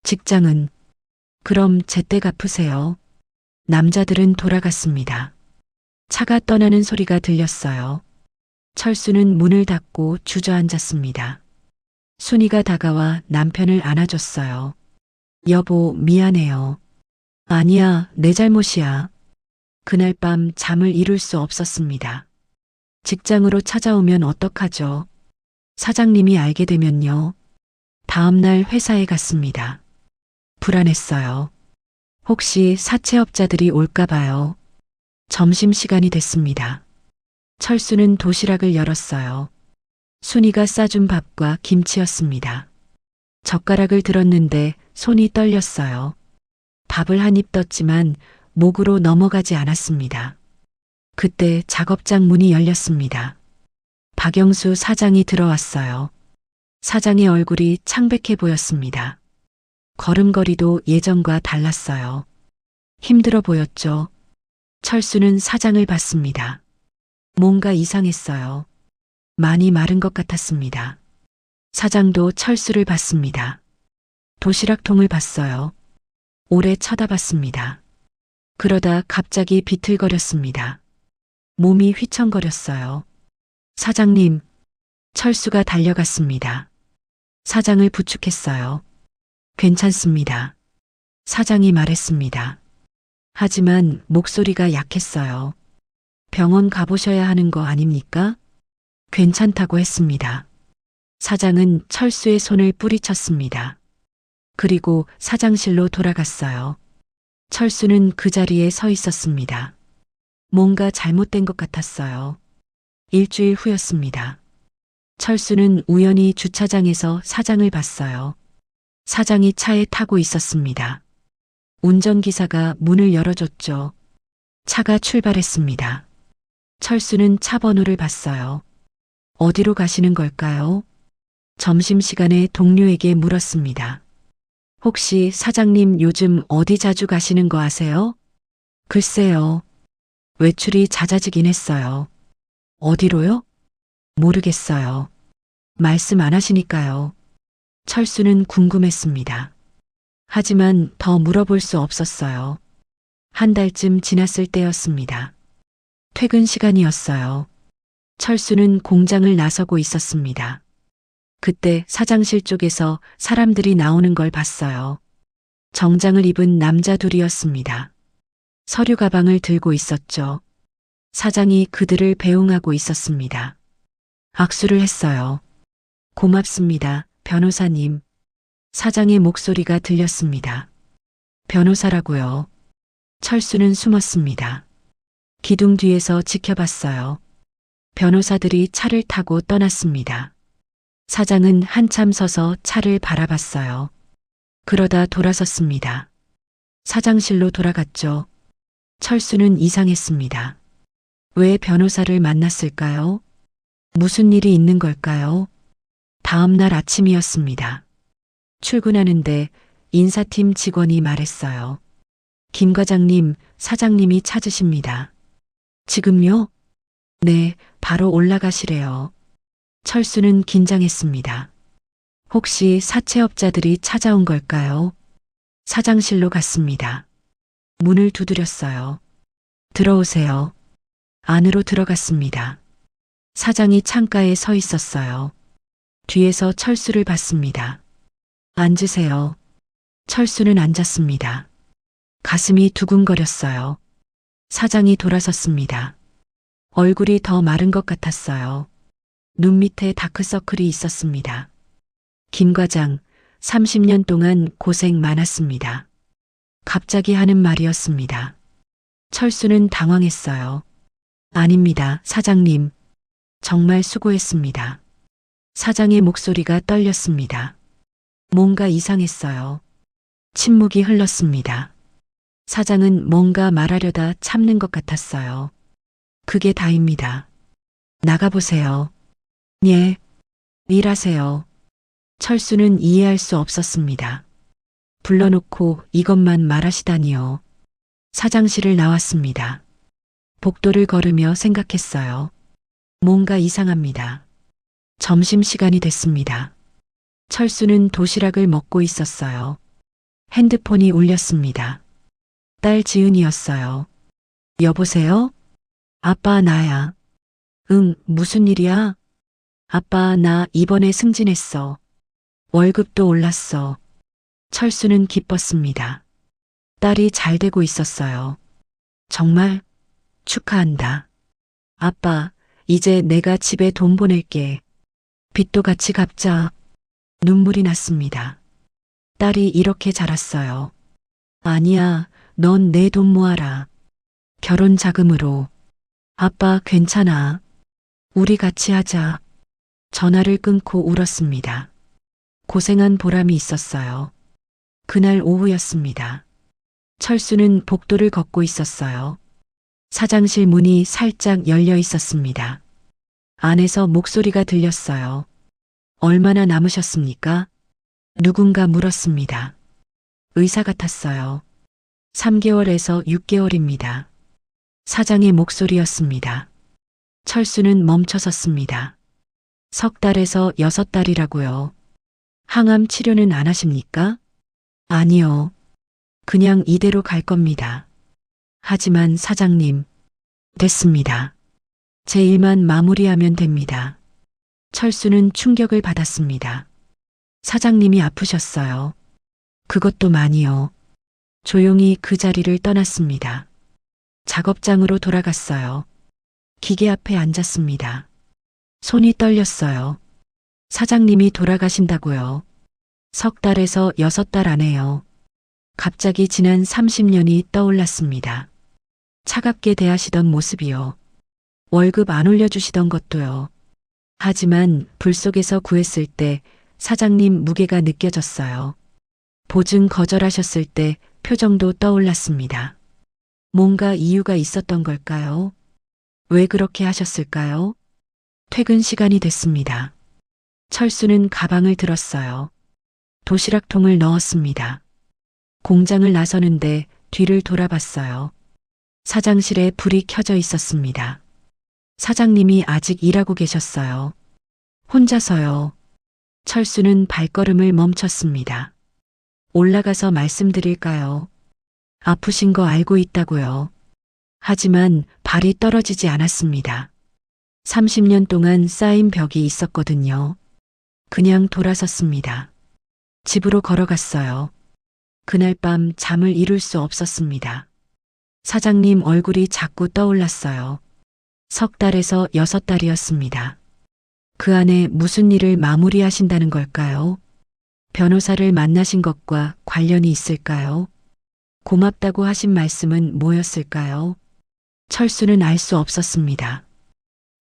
직장은? 그럼 제때 갚으세요. 남자들은 돌아갔습니다. 차가 떠나는 소리가 들렸어요. 철수는 문을 닫고 주저앉았습니다. 순이가 다가와 남편을 안아줬어요. 여보, 미안해요. 아니야, 내 잘못이야. 그날 밤 잠을 이룰 수 없었습니다. 직장으로 찾아오면 어떡하죠? 사장님이 알게 되면요. 다음 날 회사에 갔습니다. 불안했어요. 혹시 사채업자들이 올까 봐요. 점심시간이 됐습니다. 철수는 도시락을 열었어요. 순이가 싸준 밥과 김치였습니다. 젓가락을 들었는데 손이 떨렸어요. 밥을 한 입 떴지만 목으로 넘어가지 않았습니다. 그때 작업장 문이 열렸습니다. 박영수 사장이 들어왔어요. 사장의 얼굴이 창백해 보였습니다. 걸음걸이도 예전과 달랐어요. 힘들어 보였죠. 철수는 사장을 봤습니다. 뭔가 이상했어요. 많이 마른 것 같았습니다. 사장도 철수를 봤습니다. 도시락통을 봤어요. 오래 쳐다봤습니다. 그러다 갑자기 비틀거렸습니다. 몸이 휘청거렸어요. 사장님, 철수가 달려갔습니다. 사장을 부축했어요. 괜찮습니다. 사장이 말했습니다. 하지만 목소리가 약했어요. 병원 가보셔야 하는 거 아닙니까? 괜찮다고 했습니다. 사장은 철수의 손을 뿌리쳤습니다. 그리고 사장실로 돌아갔어요. 철수는 그 자리에 서 있었습니다. 뭔가 잘못된 것 같았어요. 일주일 후였습니다. 철수는 우연히 주차장에서 사장을 봤어요. 사장이 차에 타고 있었습니다. 운전기사가 문을 열어줬죠. 차가 출발했습니다. 철수는 차 번호를 봤어요. 어디로 가시는 걸까요? 점심시간에 동료에게 물었습니다. 혹시 사장님 요즘 어디 자주 가시는 거 아세요? 글쎄요. 외출이 잦아지긴 했어요. 어디로요? 모르겠어요. 말씀 안 하시니까요. 철수는 궁금했습니다. 하지만 더 물어볼 수 없었어요. 한 달쯤 지났을 때였습니다. 퇴근 시간이었어요. 철수는 공장을 나서고 있었습니다. 그때 사장실 쪽에서 사람들이 나오는 걸 봤어요. 정장을 입은 남자 둘이었습니다. 서류 가방을 들고 있었죠. 사장이 그들을 배웅하고 있었습니다. 악수를 했어요. 고맙습니다, 변호사님. 사장의 목소리가 들렸습니다. 변호사라고요. 철수는 숨었습니다. 기둥 뒤에서 지켜봤어요. 변호사들이 차를 타고 떠났습니다. 사장은 한참 서서 차를 바라봤어요. 그러다 돌아섰습니다. 사장실로 돌아갔죠. 철수는 이상했습니다. 왜 변호사를 만났을까요? 무슨 일이 있는 걸까요? 다음 날 아침이었습니다. 출근하는데 인사팀 직원이 말했어요. 김 과장님, 사장님이 찾으십니다. 지금요? 네, 바로 올라가시래요. 철수는 긴장했습니다. 혹시 사채업자들이 찾아온 걸까요? 사장실로 갔습니다. 문을 두드렸어요. 들어오세요. 안으로 들어갔습니다. 사장이 창가에 서 있었어요. 뒤에서 철수를 봤습니다. 앉으세요. 철수는 앉았습니다. 가슴이 두근거렸어요. 사장이 돌아섰습니다. 얼굴이 더 마른 것 같았어요. 눈 밑에 다크서클이 있었습니다. 김 과장, 30년 동안 고생 많았습니다. 갑자기 하는 말이었습니다. 철수는 당황했어요. 아닙니다, 사장님. 정말 수고했습니다. 사장의 목소리가 떨렸습니다. 뭔가 이상했어요. 침묵이 흘렀습니다. 사장은 뭔가 말하려다 참는 것 같았어요. 그게 다입니다. 나가보세요. 예. 일하세요. 철수는 이해할 수 없었습니다. 불러놓고 이것만 말하시다니요. 사장실을 나왔습니다. 복도를 걸으며 생각했어요. 뭔가 이상합니다. 점심시간이 됐습니다. 철수는 도시락을 먹고 있었어요. 핸드폰이 울렸습니다. 딸 지은이었어요. 여보세요? 아빠, 나야. 응, 무슨 일이야? 아빠, 나 이번에 승진했어. 월급도 올랐어. 철수는 기뻤습니다. 딸이 잘 되고 있었어요. 정말? 축하한다. 아빠, 이제 내가 집에 돈 보낼게. 빚도 같이 갚자. 눈물이 났습니다. 딸이 이렇게 자랐어요. 아니야, 넌 내 돈 모아라. 결혼 자금으로. 아빠, 괜찮아. 우리 같이 하자. 전화를 끊고 울었습니다. 고생한 보람이 있었어요. 그날 오후였습니다. 철수는 복도를 걷고 있었어요. 사장실 문이 살짝 열려 있었습니다. 안에서 목소리가 들렸어요. 얼마나 남으셨습니까? 누군가 물었습니다. 의사 같았어요. 3개월에서 6개월입니다. 사장의 목소리였습니다. 철수는 멈춰섰습니다. 3달에서 6달이라고요. 항암 치료는 안 하십니까? 아니요. 그냥 이대로 갈 겁니다. 하지만 사장님, 됐습니다. 제 일만 마무리하면 됩니다. 철수는 충격을 받았습니다. 사장님이 아프셨어요. 그것도 많이요. 조용히 그 자리를 떠났습니다. 작업장으로 돌아갔어요. 기계 앞에 앉았습니다. 손이 떨렸어요. 사장님이 돌아가신다고요. 3달에서 6달 안에요. 갑자기 지난 30년이 떠올랐습니다. 차갑게 대하시던 모습이요. 월급 안 올려주시던 것도요. 하지만 불 속에서 구했을 때 사장님 무게가 느껴졌어요. 보증 거절하셨을 때 표정도 떠올랐습니다. 뭔가 이유가 있었던 걸까요? 왜 그렇게 하셨을까요? 퇴근 시간이 됐습니다. 철수는 가방을 들었어요. 도시락통을 넣었습니다. 공장을 나서는데 뒤를 돌아봤어요. 사장실에 불이 켜져 있었습니다. 사장님이 아직 일하고 계셨어요. 혼자서요. 철수는 발걸음을 멈췄습니다. 올라가서 말씀드릴까요? 아프신 거 알고 있다고요. 하지만 발이 떨어지지 않았습니다. 30년 동안 쌓인 벽이 있었거든요. 그냥 돌아섰습니다. 집으로 걸어갔어요. 그날 밤 잠을 이룰 수 없었습니다. 사장님 얼굴이 자꾸 떠올랐어요. 3달에서 6달이었습니다. 그 안에 무슨 일을 마무리하신다는 걸까요? 변호사를 만나신 것과 관련이 있을까요? 고맙다고 하신 말씀은 뭐였을까요? 철수는 알 수 없었습니다.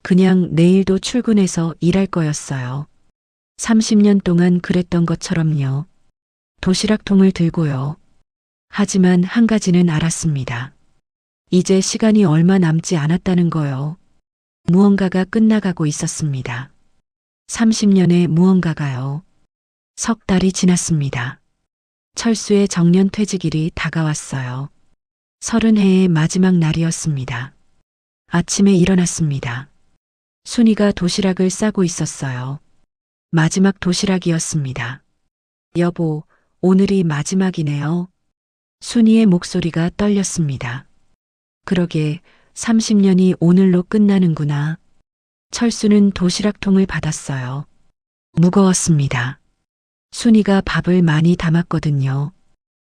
그냥 내일도 출근해서 일할 거였어요. 30년 동안 그랬던 것처럼요. 도시락통을 들고요. 하지만 한 가지는 알았습니다. 이제 시간이 얼마 남지 않았다는 거요. 무언가가 끝나가고 있었습니다. 30년의 무언가가요. 3달이 지났습니다. 철수의 정년 퇴직일이 다가왔어요. 30해의 마지막 날이었습니다. 아침에 일어났습니다. 순이가 도시락을 싸고 있었어요. 마지막 도시락이었습니다. 여보, 오늘이 마지막이네요. 순이의 목소리가 떨렸습니다. 그러게 30년이 오늘로 끝나는구나. 철수는 도시락통을 받았어요. 무거웠습니다. 순이가 밥을 많이 담았거든요.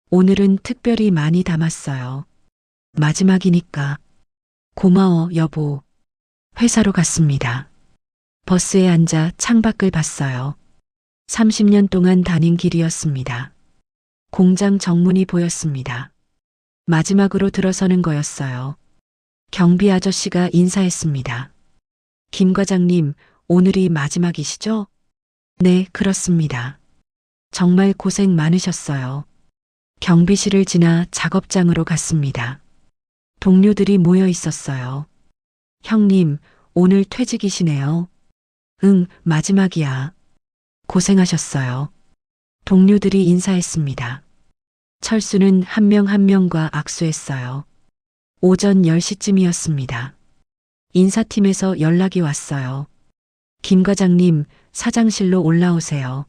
오늘은 특별히 많이 담았어요. 마지막이니까. 고마워, 여보. 회사로 갔습니다. 버스에 앉아 창밖을 봤어요. 30년 동안 다닌 길이었습니다. 공장 정문이 보였습니다. 마지막으로 들어서는 거였어요. 경비 아저씨가 인사했습니다. 김 과장님, 오늘이 마지막이시죠? 네, 그렇습니다. 정말 고생 많으셨어요. 경비실을 지나 작업장으로 갔습니다. 동료들이 모여 있었어요. 형님, 오늘 퇴직이시네요. 응, 마지막이야. 고생하셨어요. 동료들이 인사했습니다. 철수는 한 명 한 명과 악수했어요. 오전 10시쯤이었습니다. 인사팀에서 연락이 왔어요. 김 과장님, 사장실로 올라오세요.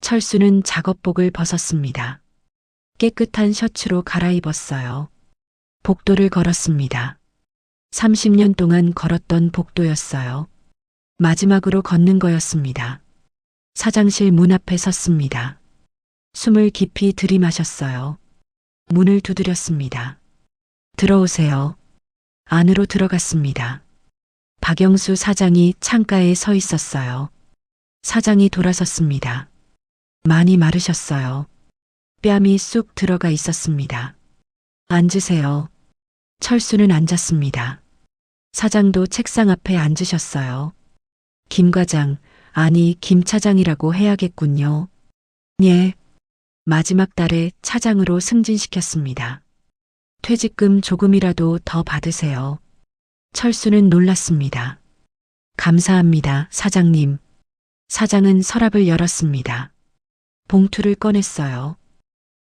철수는 작업복을 벗었습니다. 깨끗한 셔츠로 갈아입었어요. 복도를 걸었습니다. 30년 동안 걸었던 복도였어요. 마지막으로 걷는 거였습니다. 사장실 문 앞에 섰습니다. 숨을 깊이 들이마셨어요. 문을 두드렸습니다. 들어오세요. 안으로 들어갔습니다. 박영수 사장이 창가에 서 있었어요. 사장이 돌아섰습니다. 많이 마르셨어요. 뺨이 쑥 들어가 있었습니다. 앉으세요. 철수는 앉았습니다. 사장도 책상 앞에 앉으셨어요. 김 과장, 아니 김 차장이라고 해야겠군요. 예. 마지막 달에 차장으로 승진시켰습니다. 퇴직금 조금이라도 더 받으세요. 철수는 놀랐습니다. 감사합니다, 사장님. 사장은 서랍을 열었습니다. 봉투를 꺼냈어요.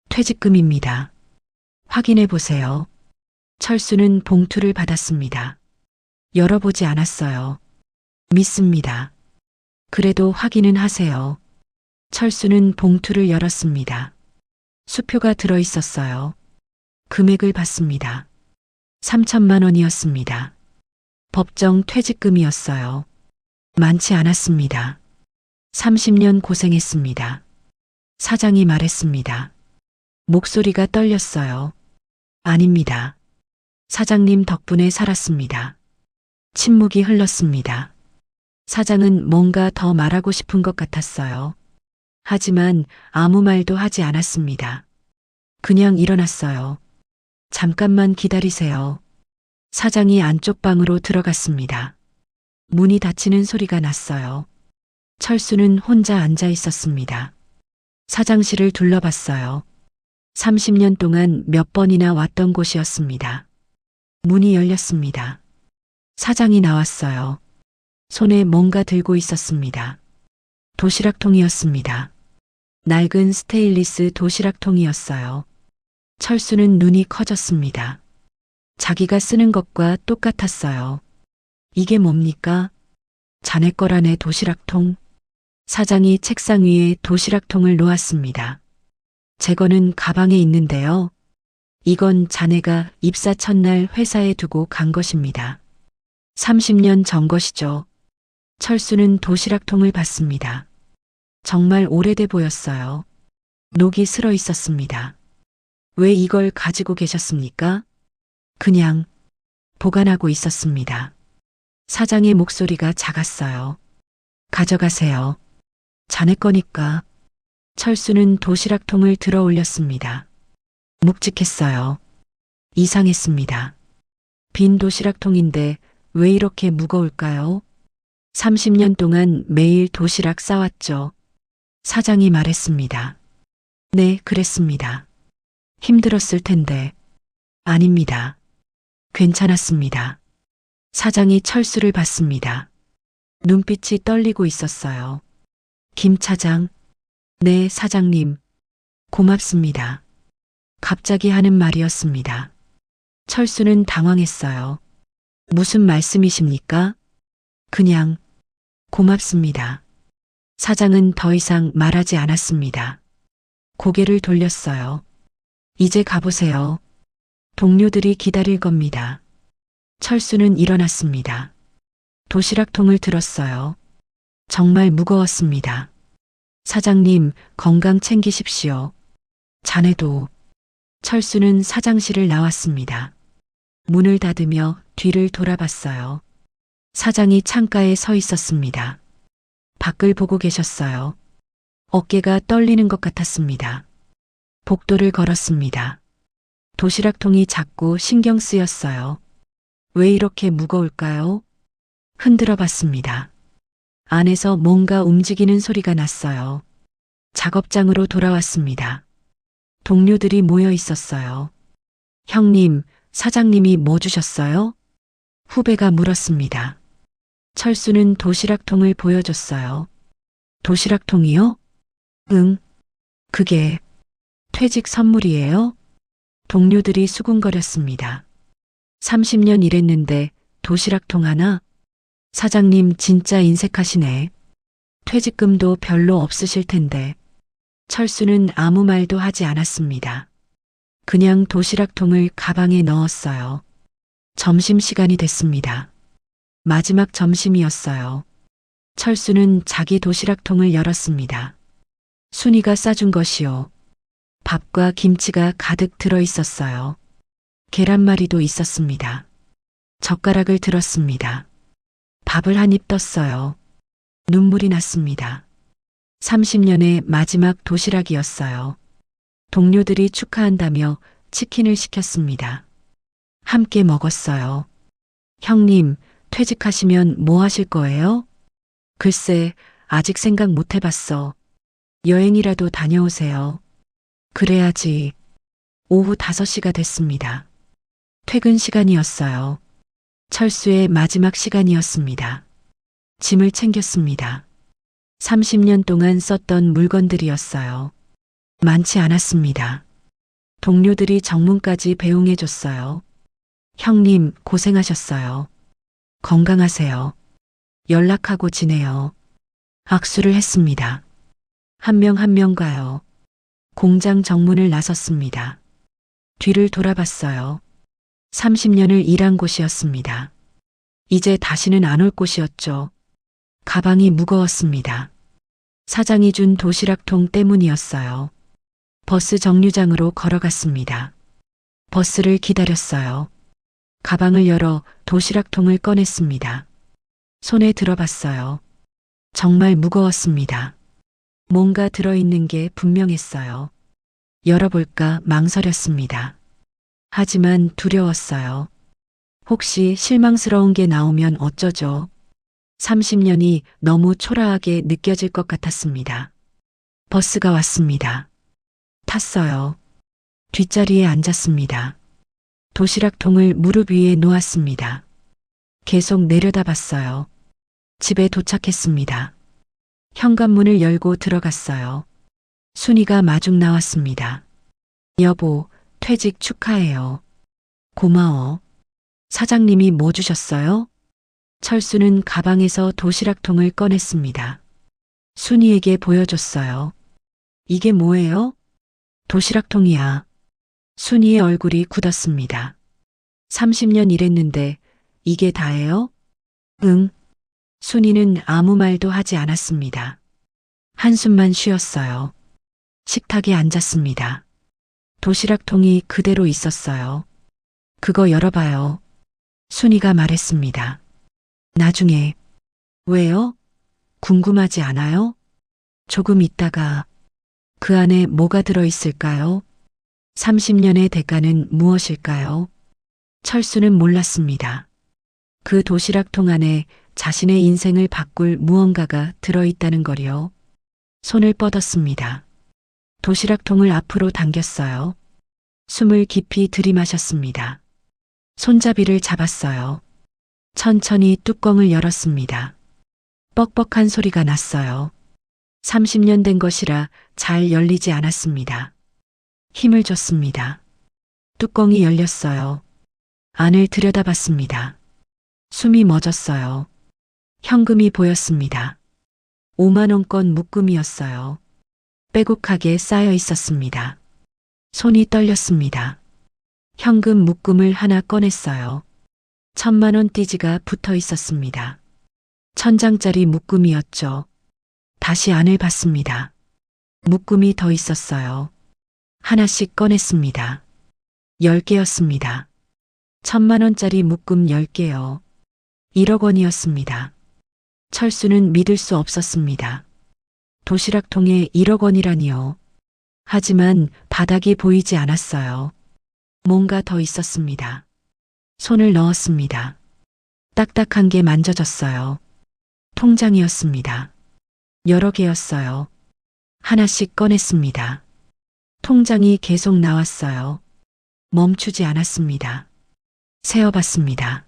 퇴직금입니다. 확인해 보세요. 철수는 봉투를 받았습니다. 열어보지 않았어요. 믿습니다. 그래도 확인은 하세요. 철수는 봉투를 열었습니다. 수표가 들어 있었어요. 금액을 봤습니다. 3천만 원이었습니다. 법정 퇴직금이었어요. 많지 않았습니다. 30년 고생했습니다. 사장이 말했습니다. 목소리가 떨렸어요. 아닙니다. 사장님 덕분에 살았습니다. 침묵이 흘렀습니다. 사장은 뭔가 더 말하고 싶은 것 같았어요. 하지만 아무 말도 하지 않았습니다. 그냥 일어났어요. 잠깐만 기다리세요. 사장이 안쪽 방으로 들어갔습니다. 문이 닫히는 소리가 났어요. 철수는 혼자 앉아 있었습니다. 사장실을 둘러봤어요. 30년 동안 몇 번이나 왔던 곳이었습니다. 문이 열렸습니다. 사장이 나왔어요. 손에 뭔가 들고 있었습니다. 도시락통이었습니다. 낡은 스테인리스 도시락통이었어요. 철수는 눈이 커졌습니다. 자기가 쓰는 것과 똑같았어요. 이게 뭡니까? 자네 거라네 도시락통. 사장이 책상 위에 도시락통을 놓았습니다. 제 거는 가방에 있는데요. 이건 자네가 입사 첫날 회사에 두고 간 것입니다. 30년 전 것이죠. 철수는 도시락통을 봤습니다. 정말 오래돼 보였어요. 녹이 슬어 있었습니다. 왜 이걸 가지고 계셨습니까? 그냥 보관하고 있었습니다. 사장의 목소리가 작았어요. 가져가세요. 자네 거니까. 철수는 도시락통을 들어 올렸습니다. 묵직했어요. 이상했습니다. 빈 도시락통인데 왜 이렇게 무거울까요? 30년 동안 매일 도시락 싸왔죠. 사장이 말했습니다. 네, 그랬습니다. 힘들었을 텐데. 아닙니다. 괜찮았습니다. 사장이 철수를 봤습니다. 눈빛이 떨리고 있었어요. 김 차장. 네, 사장님. 고맙습니다. 갑자기 하는 말이었습니다. 철수는 당황했어요. 무슨 말씀이십니까? 그냥 고맙습니다. 사장은 더 이상 말하지 않았습니다. 고개를 돌렸어요. 이제 가보세요. 동료들이 기다릴 겁니다. 철수는 일어났습니다. 도시락통을 들었어요. 정말 무거웠습니다. 사장님, 건강 챙기십시오. 자네도. 철수는 사장실을 나왔습니다. 문을 닫으며 뒤를 돌아봤어요. 사장이 창가에 서 있었습니다. 밖을 보고 계셨어요. 어깨가 떨리는 것 같았습니다. 복도를 걸었습니다. 도시락통이 작고 신경 쓰였어요. 왜 이렇게 무거울까요? 흔들어 봤습니다. 안에서 뭔가 움직이는 소리가 났어요. 작업장으로 돌아왔습니다. 동료들이 모여 있었어요. 형님, 사장님이 뭐 주셨어요? 후배가 물었습니다. 철수는 도시락통을 보여줬어요. 도시락통이요? 응. 그게 퇴직 선물이에요? 동료들이 수군거렸습니다. 30년 일했는데 도시락통 하나? 사장님 진짜 인색하시네. 퇴직금도 별로 없으실 텐데. 철수는 아무 말도 하지 않았습니다. 그냥 도시락통을 가방에 넣었어요. 점심시간이 됐습니다. 마지막 점심이었어요. 철수는 자기 도시락통을 열었습니다. 순이가 싸준 것이요. 밥과 김치가 가득 들어 있었어요. 계란말이도 있었습니다. 젓가락을 들었습니다. 밥을 한 입 떴어요. 눈물이 났습니다. 30년의 마지막 도시락이었어요. 동료들이 축하한다며 치킨을 시켰습니다. 함께 먹었어요. 형님, 퇴직하시면 뭐 하실 거예요? 글쎄, 아직 생각 못 해봤어. 여행이라도 다녀오세요. 그래야지. 오후 5시가 됐습니다. 퇴근 시간이었어요. 철수의 마지막 시간이었습니다. 짐을 챙겼습니다. 30년 동안 썼던 물건들이었어요. 많지 않았습니다. 동료들이 정문까지 배웅해줬어요. 형님, 고생하셨어요. 건강하세요. 연락하고 지내요. 악수를 했습니다. 한 명 한 명 가요. 공장 정문을 나섰습니다. 뒤를 돌아봤어요. 30년을 일한 곳이었습니다. 이제 다시는 안 올 곳이었죠. 가방이 무거웠습니다. 사장이 준 도시락통 때문이었어요. 버스 정류장으로 걸어갔습니다. 버스를 기다렸어요. 가방을 열어 도시락통을 꺼냈습니다. 손에 들어봤어요. 정말 무거웠습니다. 뭔가 들어있는 게 분명했어요. 열어볼까 망설였습니다. 하지만 두려웠어요. 혹시 실망스러운 게 나오면 어쩌죠? 30년이 너무 초라하게 느껴질 것 같았습니다. 버스가 왔습니다. 탔어요. 뒷자리에 앉았습니다. 도시락통을 무릎 위에 놓았습니다. 계속 내려다봤어요. 집에 도착했습니다. 현관문을 열고 들어갔어요. 순이가 마중 나왔습니다. 여보, 퇴직 축하해요. 고마워. 사장님이 뭐 주셨어요? 철수는 가방에서 도시락통을 꺼냈습니다. 순이에게 보여줬어요. 이게 뭐예요? 도시락통이야. 순이의 얼굴이 굳었습니다. 30년 일했는데 이게 다예요? 응. 순이는 아무 말도 하지 않았습니다. 한숨만 쉬었어요. 식탁에 앉았습니다. 도시락통이 그대로 있었어요. 그거 열어봐요. 순이가 말했습니다. 나중에. 왜요? 궁금하지 않아요? 조금 있다가. 그 안에 뭐가 들어있을까요? 30년의 대가는 무엇일까요? 철수는 몰랐습니다. 그 도시락통 안에 자신의 인생을 바꿀 무언가가 들어있다는 거리요. 손을 뻗었습니다. 도시락통을 앞으로 당겼어요. 숨을 깊이 들이마셨습니다. 손잡이를 잡았어요. 천천히 뚜껑을 열었습니다. 뻑뻑한 소리가 났어요. 30년 된 것이라 잘 열리지 않았습니다. 힘을 줬습니다. 뚜껑이 열렸어요. 안을 들여다봤습니다. 숨이 멎었어요. 현금이 보였습니다. 5만 원권 묶음이었어요. 빼곡하게 쌓여 있었습니다. 손이 떨렸습니다. 현금 묶음을 하나 꺼냈어요. 1,000만 원 띠지가 붙어 있었습니다. 1,000장짜리 묶음이었죠. 다시 안을 봤습니다. 묶음이 더 있었어요. 하나씩 꺼냈습니다. 10개였습니다. 1,000만 원짜리 묶음 10개요. 1억 원이었습니다. 철수는 믿을 수 없었습니다. 도시락통에 1억 원이라니요. 하지만 바닥이 보이지 않았어요. 뭔가 더 있었습니다. 손을 넣었습니다. 딱딱한 게 만져졌어요. 통장이었습니다. 여러 개였어요. 하나씩 꺼냈습니다. 통장이 계속 나왔어요. 멈추지 않았습니다. 세어봤습니다.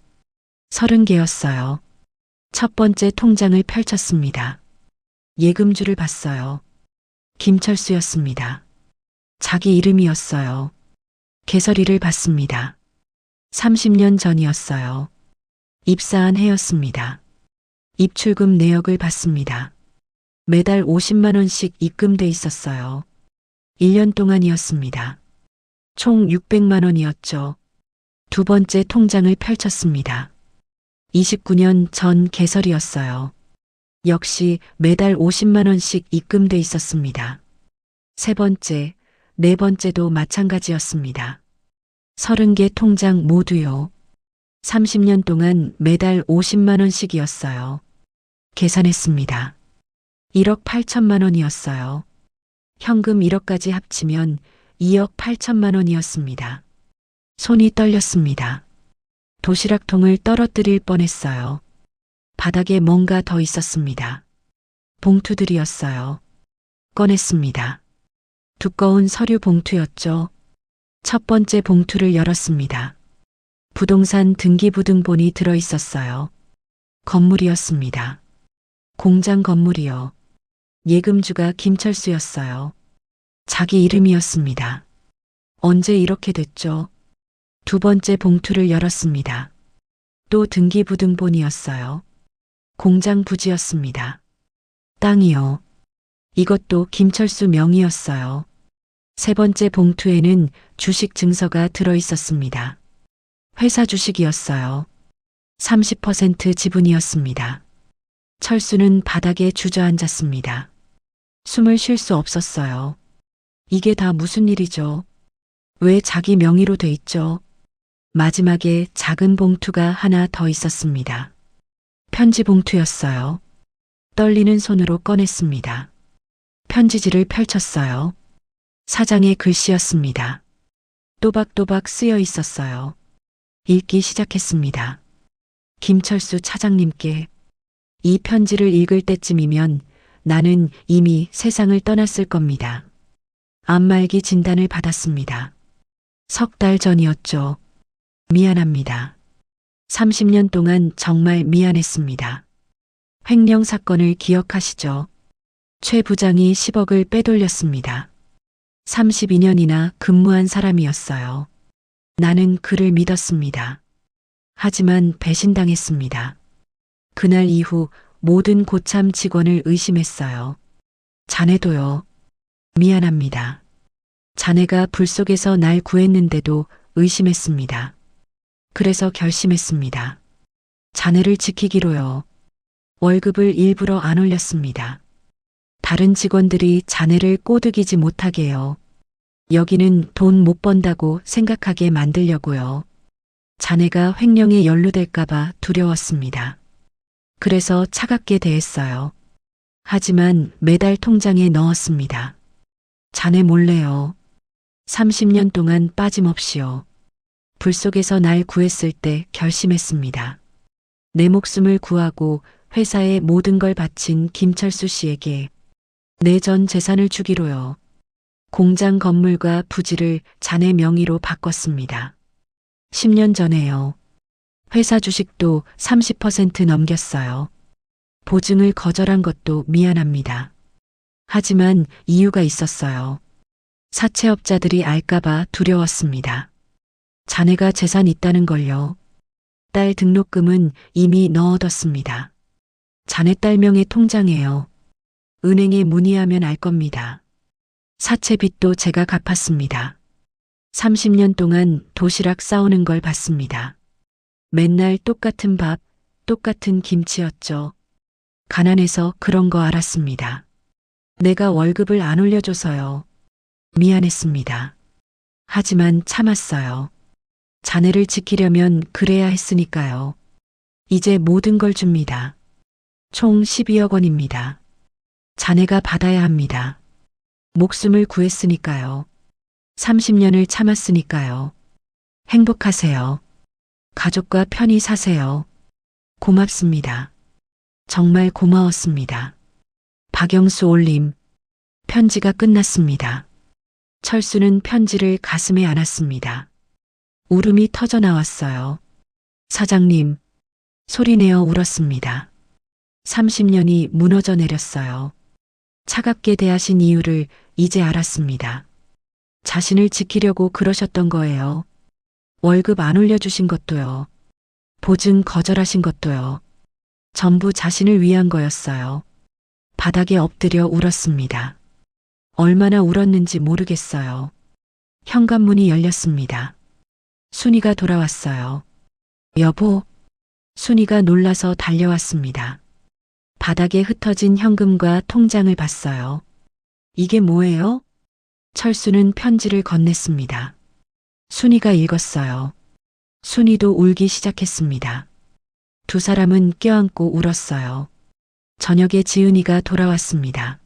30개였어요. 첫 번째 통장을 펼쳤습니다. 예금주를 봤어요. 김철수였습니다. 자기 이름이었어요. 개설이를 봤습니다. 30년 전이었어요. 입사한 해였습니다. 입출금 내역을 봤습니다. 매달 50만 원씩 입금돼 있었어요. 1년 동안이었습니다. 총 600만 원이었죠. 두 번째 통장을 펼쳤습니다. 29년 전 개설이었어요. 역시 매달 50만 원씩 입금돼 있었습니다. 세 번째, 네 번째도 마찬가지였습니다. 30개 통장 모두요. 30년 동안 매달 50만 원씩이었어요. 계산했습니다. 1억 8천만 원이었어요. 현금 1억까지 합치면 2억 8천만 원이었습니다. 손이 떨렸습니다. 도시락통을 떨어뜨릴 뻔했어요. 바닥에 뭔가 더 있었습니다. 봉투들이었어요. 꺼냈습니다. 두꺼운 서류 봉투였죠. 첫 번째 봉투를 열었습니다. 부동산 등기부등본이 들어 있었어요. 건물이었습니다. 공장 건물이요. 예금주가 김철수였어요. 자기 이름이었습니다. 언제 이렇게 됐죠? 두 번째 봉투를 열었습니다. 또 등기부등본이었어요. 공장 부지였습니다. 땅이요. 이것도 김철수 명의였어요. 세 번째 봉투에는 주식 증서가 들어 있었습니다. 회사 주식이었어요. 30% 지분이었습니다. 철수는 바닥에 주저앉았습니다. 숨을 쉴 수 없었어요. 이게 다 무슨 일이죠? 왜 자기 명의로 돼 있죠? 마지막에 작은 봉투가 하나 더 있었습니다. 편지 봉투였어요. 떨리는 손으로 꺼냈습니다. 편지지를 펼쳤어요. 사장의 글씨였습니다. 또박또박 쓰여 있었어요. 읽기 시작했습니다. 김철수 차장님께 이 편지를 읽을 때쯤이면 나는 이미 세상을 떠났을 겁니다. 암말기 진단을 받았습니다. 3달 전이었죠. 미안합니다. 30년 동안 정말 미안했습니다. 횡령 사건을 기억하시죠? 최 부장이 10억을 빼돌렸습니다. 32년이나 근무한 사람이었어요. 나는 그를 믿었습니다. 하지만 배신당했습니다. 그날 이후 모든 고참 직원을 의심했어요. 자네도요. 미안합니다. 자네가 불 속에서 날 구했는데도 의심했습니다. 그래서 결심했습니다. 자네를 지키기로요. 월급을 일부러 안 올렸습니다. 다른 직원들이 자네를 꼬드기지 못하게요. 여기는 돈 못 번다고 생각하게 만들려고요. 자네가 횡령에 연루될까봐 두려웠습니다. 그래서 차갑게 대했어요. 하지만 매달 통장에 넣었습니다. 자네 몰래요. 30년 동안 빠짐없이요. 불 속에서 날 구했을 때 결심했습니다. 내 목숨을 구하고 회사의 모든 걸 바친 김철수 씨에게 내 전 재산을 주기로요. 공장 건물과 부지를 자네 명의로 바꿨습니다. 10년 전에요. 회사 주식도 30% 넘겼어요. 보증을 거절한 것도 미안합니다. 하지만 이유가 있었어요. 사채업자들이 알까봐 두려웠습니다. 자네가 재산 있다는 걸요. 딸 등록금은 이미 넣어뒀습니다. 자네 딸 명의 통장에요. 은행에 문의하면 알 겁니다. 사채 빚도 제가 갚았습니다. 30년 동안 도시락 싸오는 걸 봤습니다. 맨날 똑같은 밥, 똑같은 김치였죠. 가난해서 그런 거 알았습니다. 내가 월급을 안 올려줘서요. 미안했습니다. 하지만 참았어요. 자네를 지키려면 그래야 했으니까요. 이제 모든 걸 줍니다. 총 12억 원입니다. 자네가 받아야 합니다. 목숨을 구했으니까요. 30년을 참았으니까요. 행복하세요. 가족과 편히 사세요. 고맙습니다. 정말 고마웠습니다. 박영수 올림. 편지가 끝났습니다. 철수는 편지를 가슴에 안았습니다. 울음이 터져 나왔어요. 사장님, 소리내어 울었습니다. 30년이 무너져 내렸어요. 차갑게 대하신 이유를 이제 알았습니다. 자신을 지키려고 그러셨던 거예요. 월급 안 올려주신 것도요. 보증 거절하신 것도요. 전부 자신을 위한 거였어요. 바닥에 엎드려 울었습니다. 얼마나 울었는지 모르겠어요. 현관문이 열렸습니다. 순이가 돌아왔어요. 여보. 순이가 놀라서 달려왔습니다. 바닥에 흩어진 현금과 통장을 봤어요. 이게 뭐예요? 철수는 편지를 건넸습니다. 순이가 읽었어요. 순이도 울기 시작했습니다. 두 사람은 껴안고 울었어요. 저녁에 지은이가 돌아왔습니다.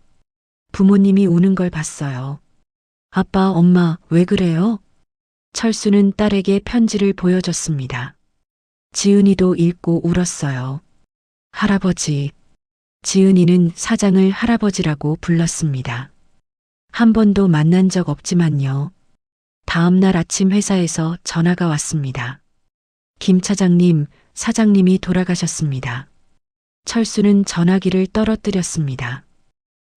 부모님이 우는 걸 봤어요. 아빠, 엄마, 왜 그래요? 철수는 딸에게 편지를 보여줬습니다. 지은이도 읽고 울었어요. 할아버지. 지은이는 사장을 할아버지라고 불렀습니다. 한 번도 만난 적 없지만요. 다음 날 아침 회사에서 전화가 왔습니다. 김 차장님, 사장님이 돌아가셨습니다. 철수는 전화기를 떨어뜨렸습니다.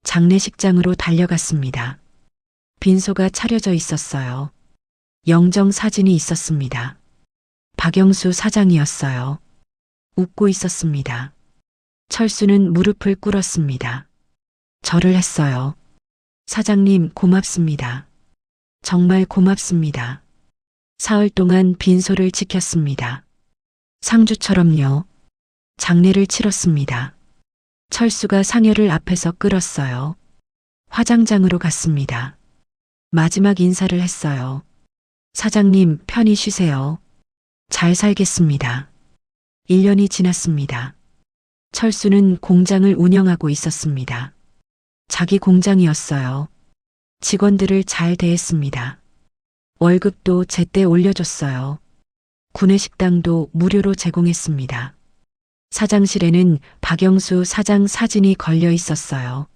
장례식장으로 달려갔습니다. 빈소가 차려져 있었어요. 영정 사진이 있었습니다. 박영수 사장이었어요. 웃고 있었습니다. 철수는 무릎을 꿇었습니다. 절을 했어요. 사장님, 고맙습니다. 정말 고맙습니다. 사흘 동안 빈소를 지켰습니다. 상주처럼요. 장례를 치렀습니다. 철수가 상여를 앞에서 끌었어요. 화장장으로 갔습니다. 마지막 인사를 했어요. 사장님, 편히 쉬세요. 잘 살겠습니다. 1년이 지났습니다. 철수는 공장을 운영하고 있었습니다. 자기 공장이었어요. 직원들을 잘 대했습니다. 월급도 제때 올려줬어요. 구내식당도 무료로 제공했습니다. 사장실에는 박영수 사장 사진이 걸려 있었어요.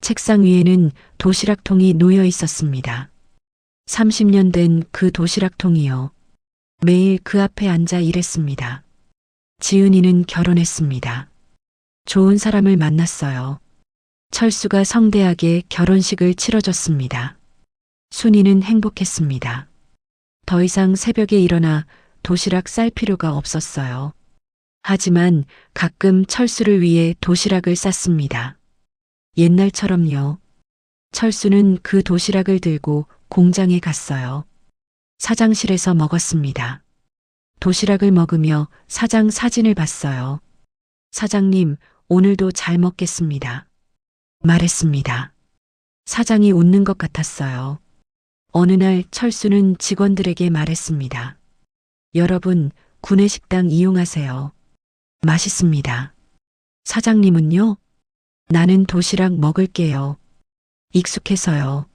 책상 위에는 도시락통이 놓여 있었습니다. 30년 된 그 도시락통이요. 매일 그 앞에 앉아 일했습니다. 지은이는 결혼했습니다. 좋은 사람을 만났어요. 철수가 성대하게 결혼식을 치러줬습니다. 순이는 행복했습니다. 더 이상 새벽에 일어나 도시락 쌀 필요가 없었어요. 하지만 가끔 철수를 위해 도시락을 쌌습니다. 옛날처럼요. 철수는 그 도시락을 들고 공장에 갔어요. 사장실에서 먹었습니다. 도시락을 먹으며 사장 사진을 봤어요. 사장님, 오늘도 잘 먹겠습니다. 말했습니다. 사장이 웃는 것 같았어요. 어느 날 철수는 직원들에게 말했습니다. 여러분, 구내식당 이용하세요. 맛있습니다. 사장님은요? 나는 도시락 먹을게요. 익숙해서요.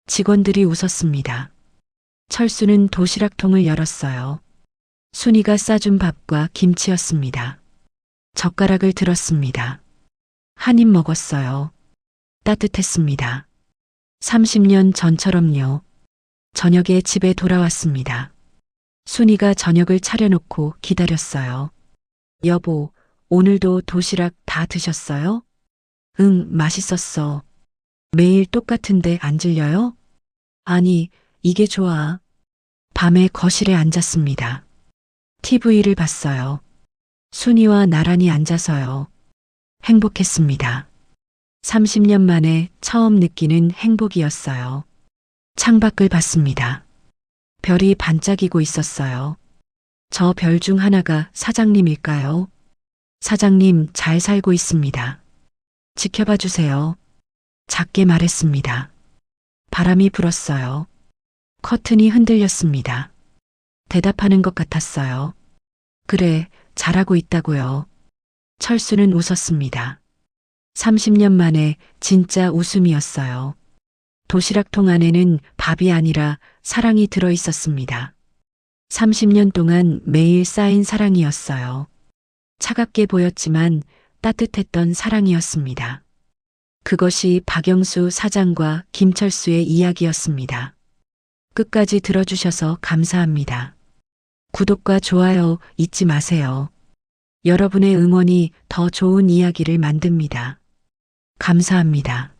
직원들이 웃었습니다. 철수는 도시락통을 열었어요. 순이가 싸준 밥과 김치였습니다. 젓가락을 들었습니다. 한 입 먹었어요. 따뜻했습니다. 30년 전처럼요. 저녁에 집에 돌아왔습니다. 순이가 저녁을 차려놓고 기다렸어요. 여보, 오늘도 도시락 다 드셨어요? 응, 맛있었어. 매일 똑같은데 안 질려요? 아니, 이게 좋아. 밤에 거실에 앉았습니다. TV를 봤어요. 순이와 나란히 앉아서요. 행복했습니다. 30년 만에 처음 느끼는 행복이었어요. 창밖을 봤습니다. 별이 반짝이고 있었어요. 저 별 중 하나가 사장님일까요? 사장님, 잘 살고 있습니다. 지켜봐 주세요. 작게 말했습니다. 바람이 불었어요. 커튼이 흔들렸습니다. 대답하는 것 같았어요. 그래, 잘하고 있다고요. 철수는 웃었습니다. 30년 만에 진짜 웃음이었어요. 도시락통 안에는 밥이 아니라 사랑이 들어 있었습니다. 30년 동안 매일 쌓인 사랑이었어요. 차갑게 보였지만 따뜻했던 사랑이었습니다. 그것이 박영수 사장과 김철수의 이야기였습니다. 끝까지 들어주셔서 감사합니다. 구독과 좋아요 잊지 마세요. 여러분의 응원이 더 좋은 이야기를 만듭니다. 감사합니다.